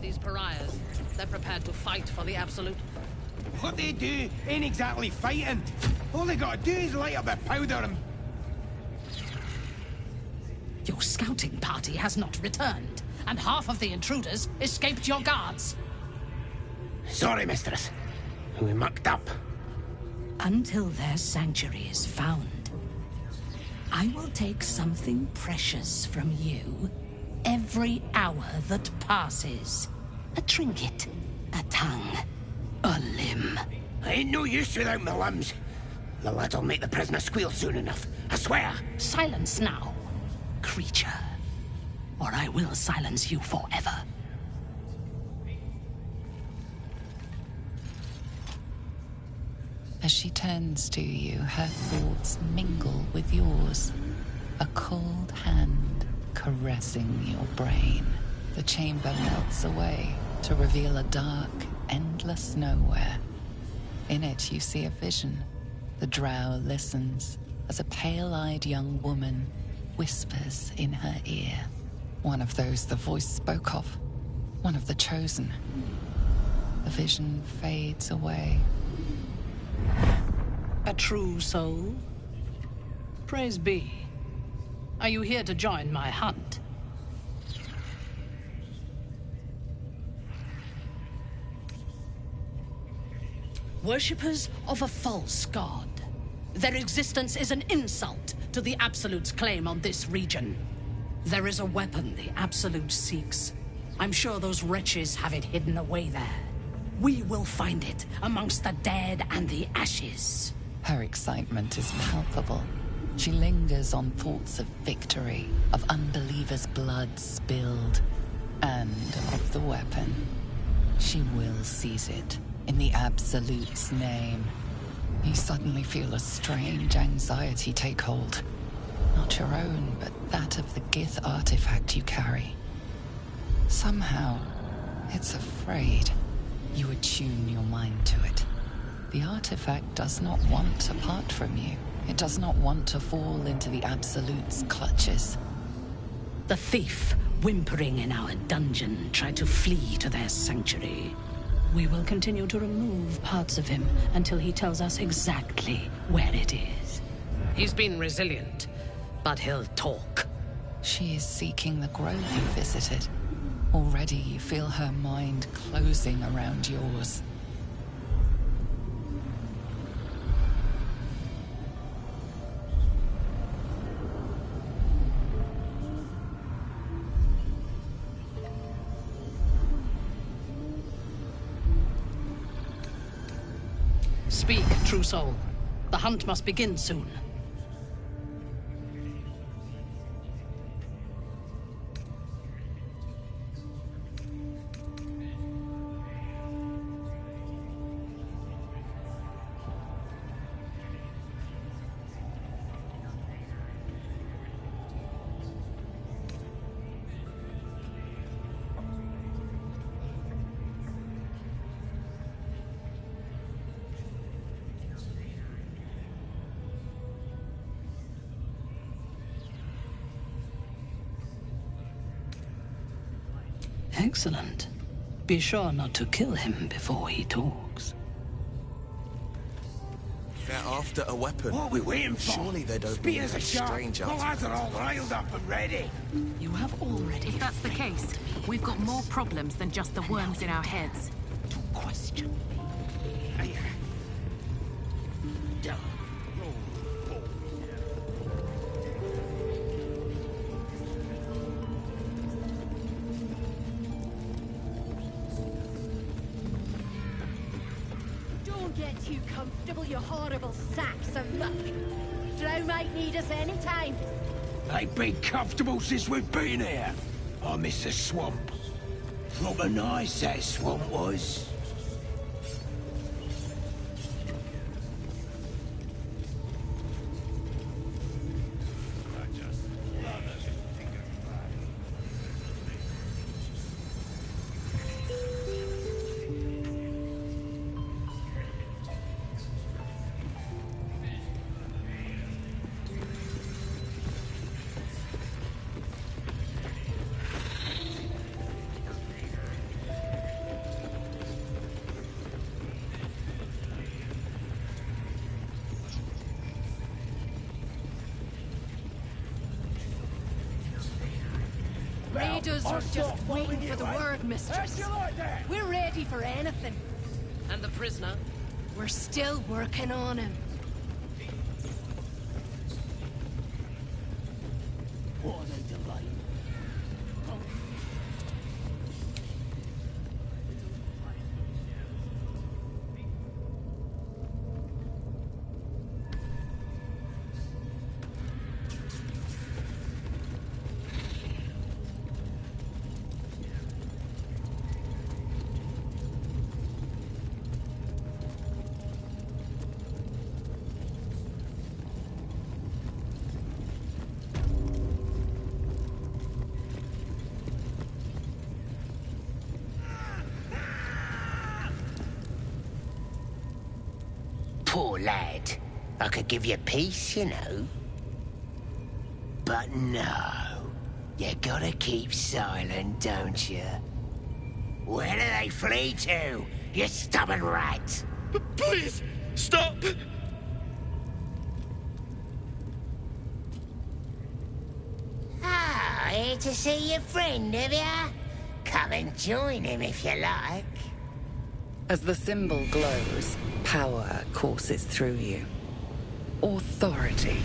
These pariahs, they're prepared to fight for the Absolute. What they do ain't exactly fighting. All they gotta do is light up their powder and... Your scouting party has not returned, and half of the intruders escaped your guards. Sorry, mistress. We mucked up. Until their sanctuary is found, I will take something precious from you every hour that passes. A trinket, a tongue, a limb. I ain't no use without my limbs. The lad'll make the prisoner squeal soon enough, I swear. Silence now, creature, or I will silence you forever. As she turns to you, her thoughts mingle with yours. A cold hand caressing your brain. The chamber melts away to reveal a dark, endless nowhere. In it, you see a vision. The drow listens as a pale-eyed young woman whispers in her ear. One of those the voice spoke of. One of the chosen. The vision fades away. A true soul? Praise be. Are you here to join my hunt? Worshippers of a false god. Their existence is an insult to the Absolute's claim on this region. There is a weapon the Absolute seeks. I'm sure those wretches have it hidden away there. We will find it amongst the dead and the ashes. Her excitement is palpable. She lingers on thoughts of victory, of unbelievers' blood spilled, and of the weapon. She will seize it, in the Absolute's name. You suddenly feel a strange anxiety take hold. Not your own, but that of the Gith artifact you carry. Somehow, it's afraid. You attune your mind to it. The artifact does not want to part from you. It does not want to fall into the Absolute's clutches. The thief, whimpering in our dungeon, tried to flee to their sanctuary. We will continue to remove parts of him until he tells us exactly where it is. He's been resilient, but he'll talk. She is seeking the grove you visited. Already you feel her mind closing around yours. Speak, true soul. The hunt must begin soon. Excellent. Be sure not to kill him before he talks. They're after a weapon. What are we waiting for? Surely they don't Spears mean are sharp. strange The out. lads are all riled up and ready. You have already. If that's the case, we've got more problems than just the worms in our heads. Question. Don't get too comfortable, you horrible sacks of muck. Flo might need us any time. Ain't been comfortable since we've been here. I miss the swamp. Proper nice that swamp was. Raiders are just waiting for the word, mistress. We're ready for anything. And the prisoner? We're still working on him. What are they delaying? Poor lad. I could give you peace, you know. But no. You gotta keep silent, don't you? Where do they flee to, you stubborn rat? Please, stop! Ah, here to see your friend, have ya? Come and join him if you like. As the symbol glows, power courses through you. Authority.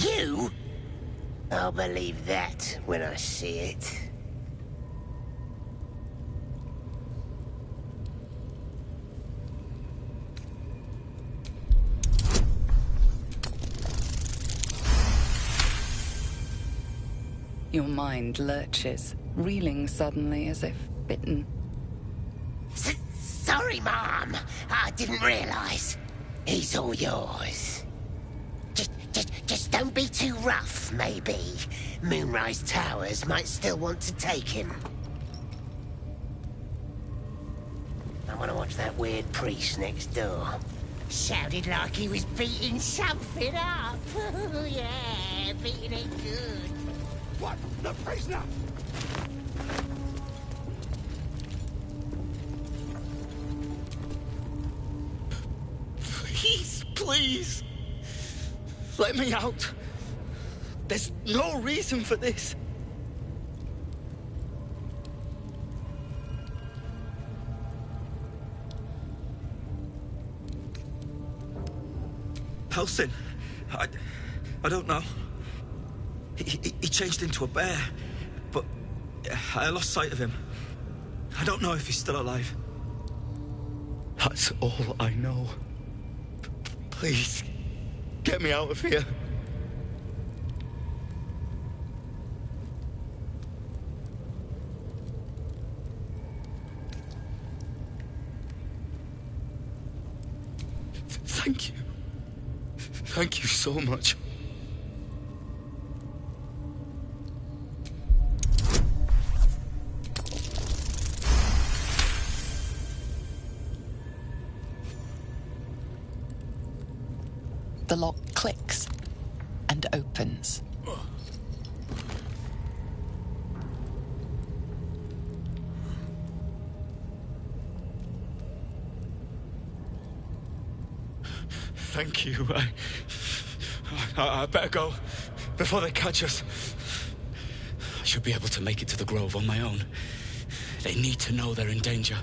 You? I'll believe that when I see it. Your mind lurches, reeling suddenly as if bitten. Sorry, Mom. I didn't realize. He's all yours. Just don't be too rough, maybe. Moonrise Towers might still want to take him. I want to watch that weird priest next door. Sounded like he was beating something up. Yeah, beating it good. What? The prisoner? Please, please. Let me out. There's no reason for this. Helsing, I don't know. He changed into a bear, but I lost sight of him. I don't know if he's still alive. That's all I know. Please, get me out of here. Thank you. Thank you so much. The lock clicks and opens. Thank you. I better go before they catch us. I should be able to make it to the Grove on my own. They need to know they're in danger.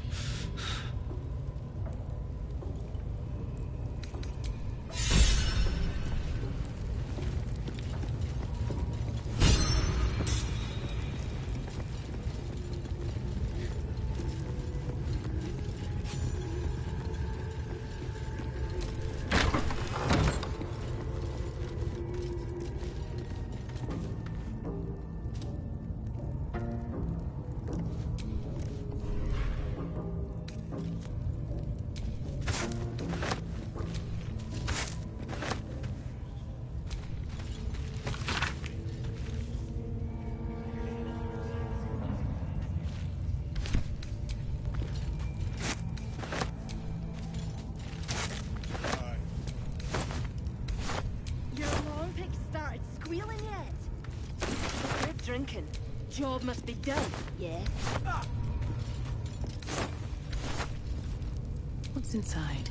Drinking. Job must be done, yeah? What's inside?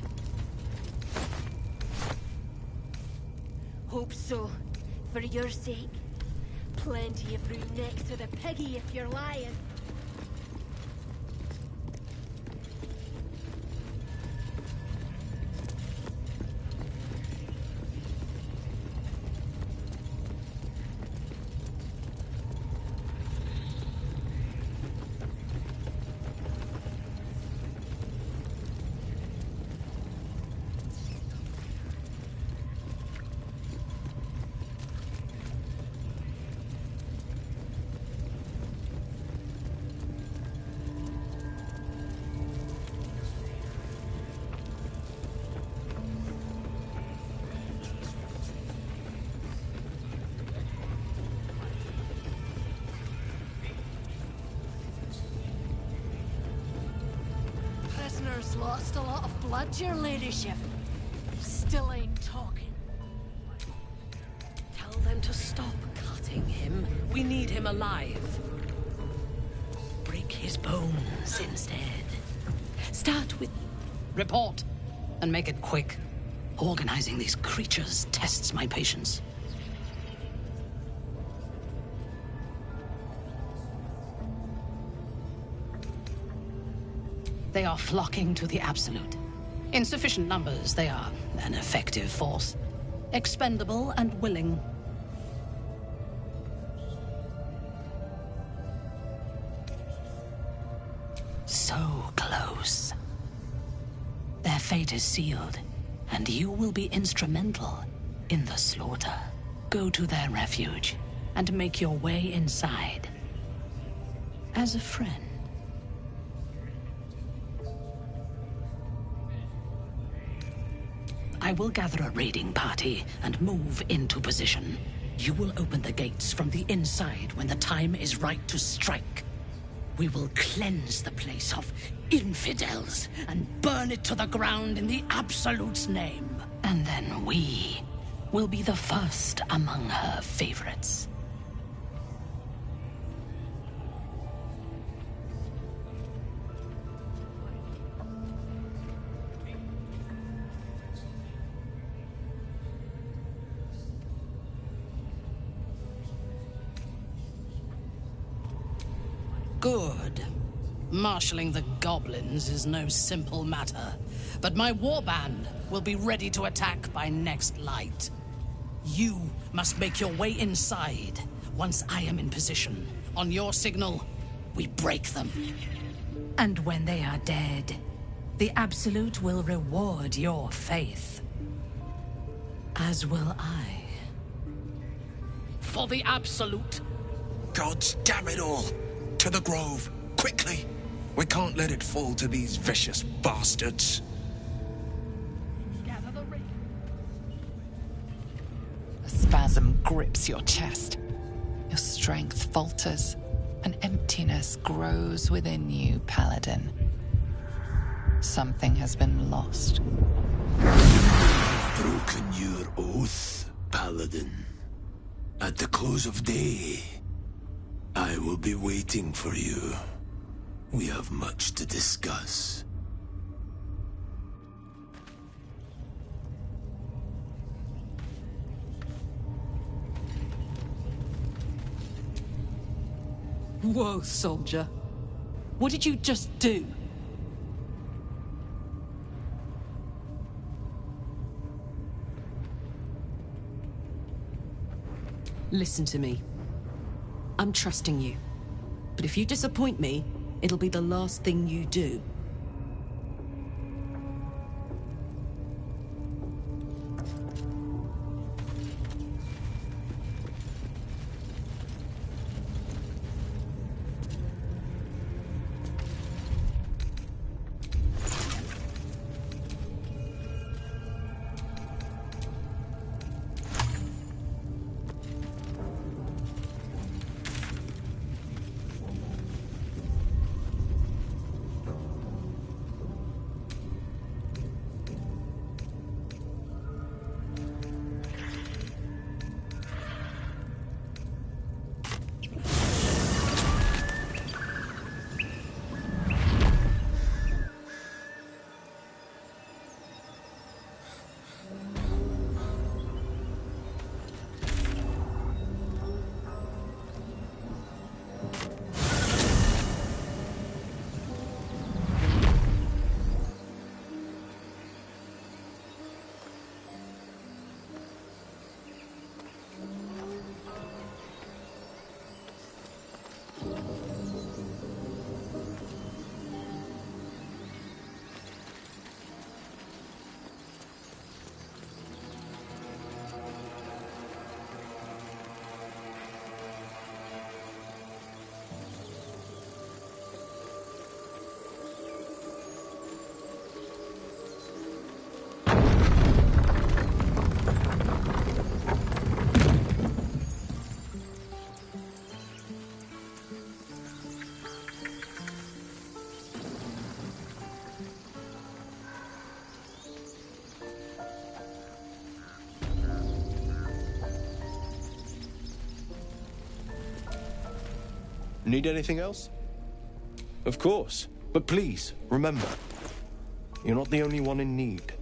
Hope so. For your sake. Plenty of room next to the piggy if you're lying. Lost a lot of blood, your ladyship. Still ain't talking. Tell them to stop cutting him. We need him alive. Break his bones instead. Start with report, and make it quick. Organizing these creatures tests my patience. They are flocking to the Absolute. In sufficient numbers, they are an effective force. Expendable and willing. So close. Their fate is sealed, and you will be instrumental in the slaughter. Go to their refuge, and make your way inside. As a friend. I will gather a raiding party and move into position. You will open the gates from the inside when the time is right to strike. We will cleanse the place of infidels and burn it to the ground in the Absolute's name. And then we will be the first among her favorites. Good. Marshalling the goblins is no simple matter, but my warband will be ready to attack by next light. You must make your way inside. Once I am in position, on your signal, we break them. And when they are dead, the Absolute will reward your faith. As will I. For the Absolute! Gods damn it all! To the grove, quickly! We can't let it fall to these vicious bastards. A spasm grips your chest. Your strength falters. An emptiness grows within you, Paladin. Something has been lost. You've broken your oath, Paladin. At the close of day, I will be waiting for you. We have much to discuss. Whoa, soldier. What did you just do? Listen to me. I'm trusting you. But if you disappoint me, it'll be the last thing you do. Need anything else? Of course. But please, remember, you're not the only one in need.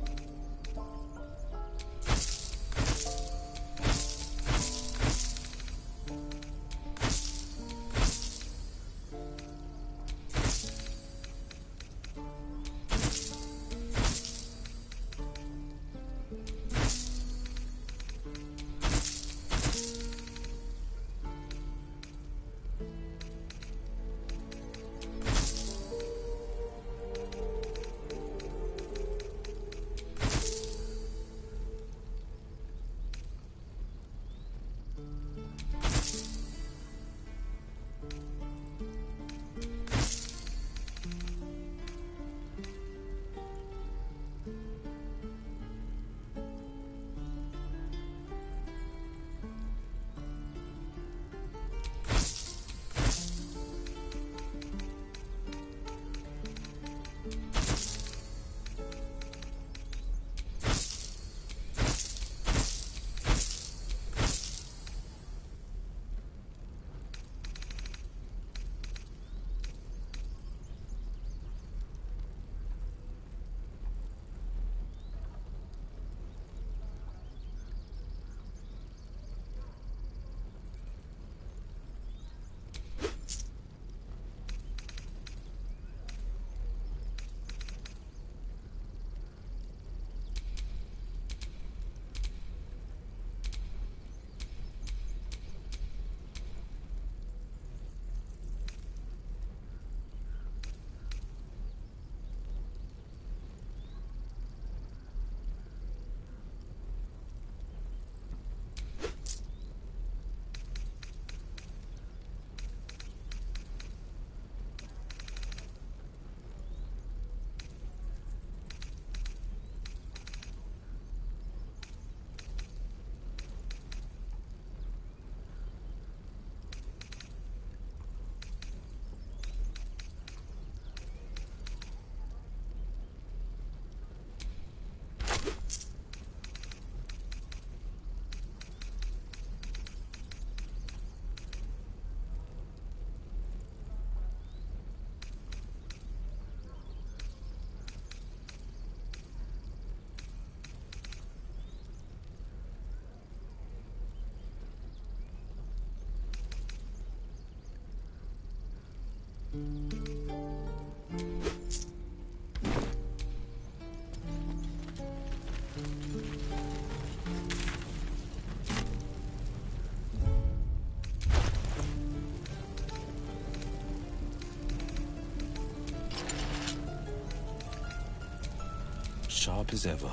Sharp as ever.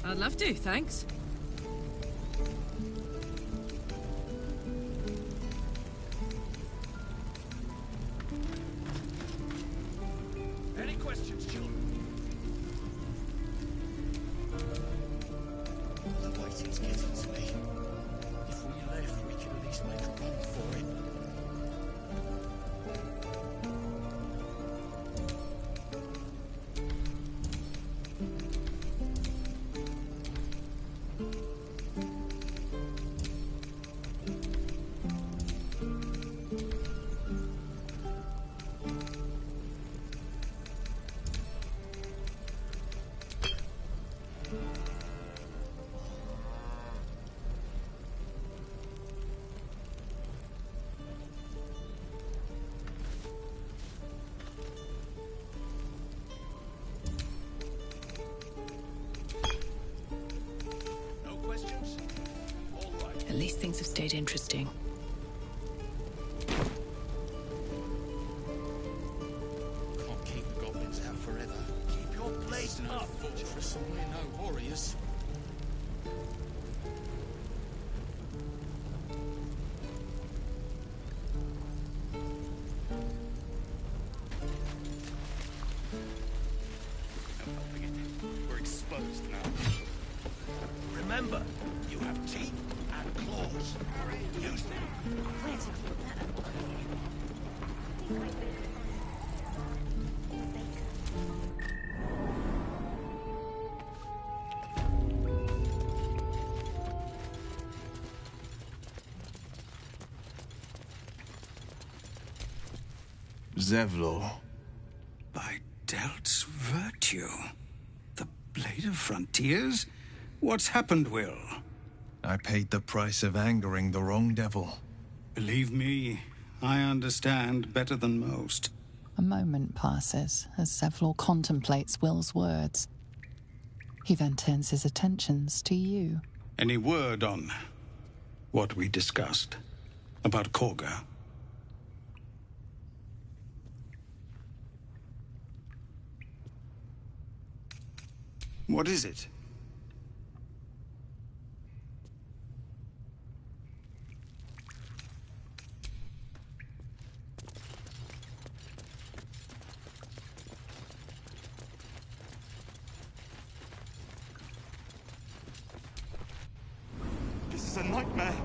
I'd love to, thanks. Any questions, children? The waiting's getting to me. If we left, we could at least make a run for it. At least things have stayed interesting. Can't keep the goblins out forever. Keep your blazing up, fortress, and we're no warriors. We're exposed now. Remember, you have teeth and claws. Use them. Zevlor. By Delt's virtue. The Blade of Frontiers? What's happened, Will? I paid the price of angering the wrong devil. Believe me, I understand better than most. A moment passes as Zevlor contemplates Will's words. He then turns his attentions to you. Any word on what we discussed about Korga? What is it? This is a nightmare.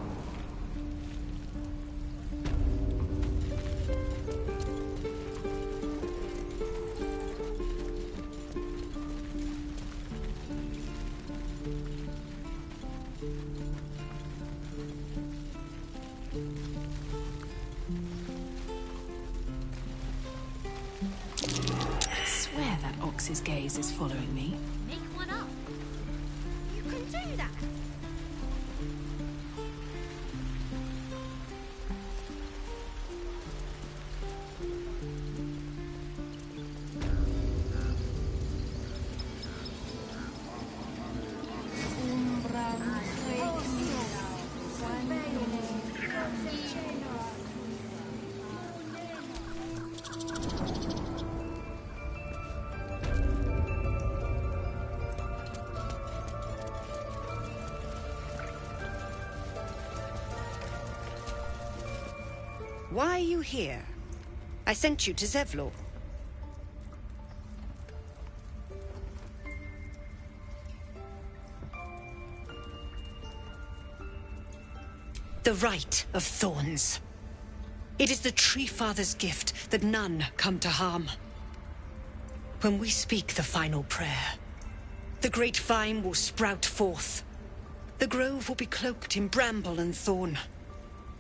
I swear that ox's gaze is following me. Make one up. You can do that. Why are you here? I sent you to Zevlor. The Rite of Thorns. It is the Tree Father's gift that none come to harm. When we speak the final prayer, the great vine will sprout forth. The grove will be cloaked in bramble and thorn.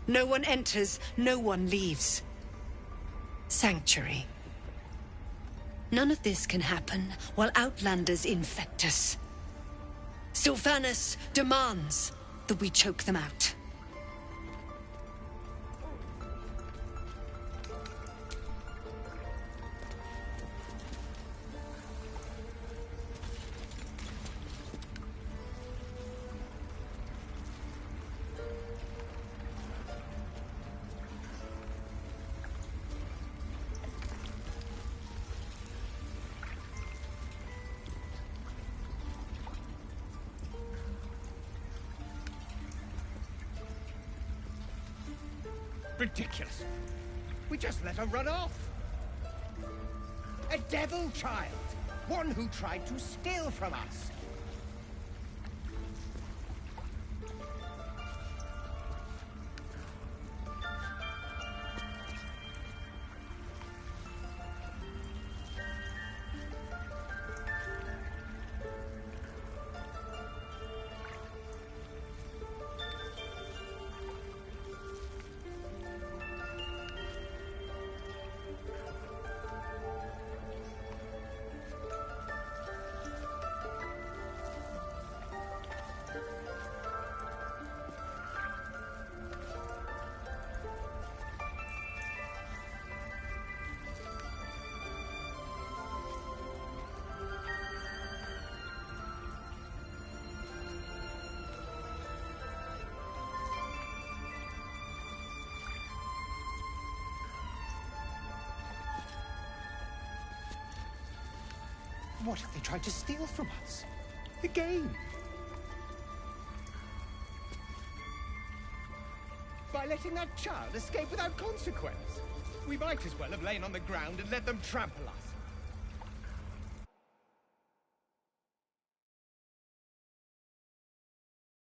No one enters, no one leaves. sanctuary. None of this can happen while Outlanders infect us. Sylvanas demands that we choke them out. Ridiculous. We just let her run off. A devil child. One who tried to steal from us. What if they tried to steal from us? Again? By letting that child escape without consequence? We might as well have lain on the ground and let them trample us.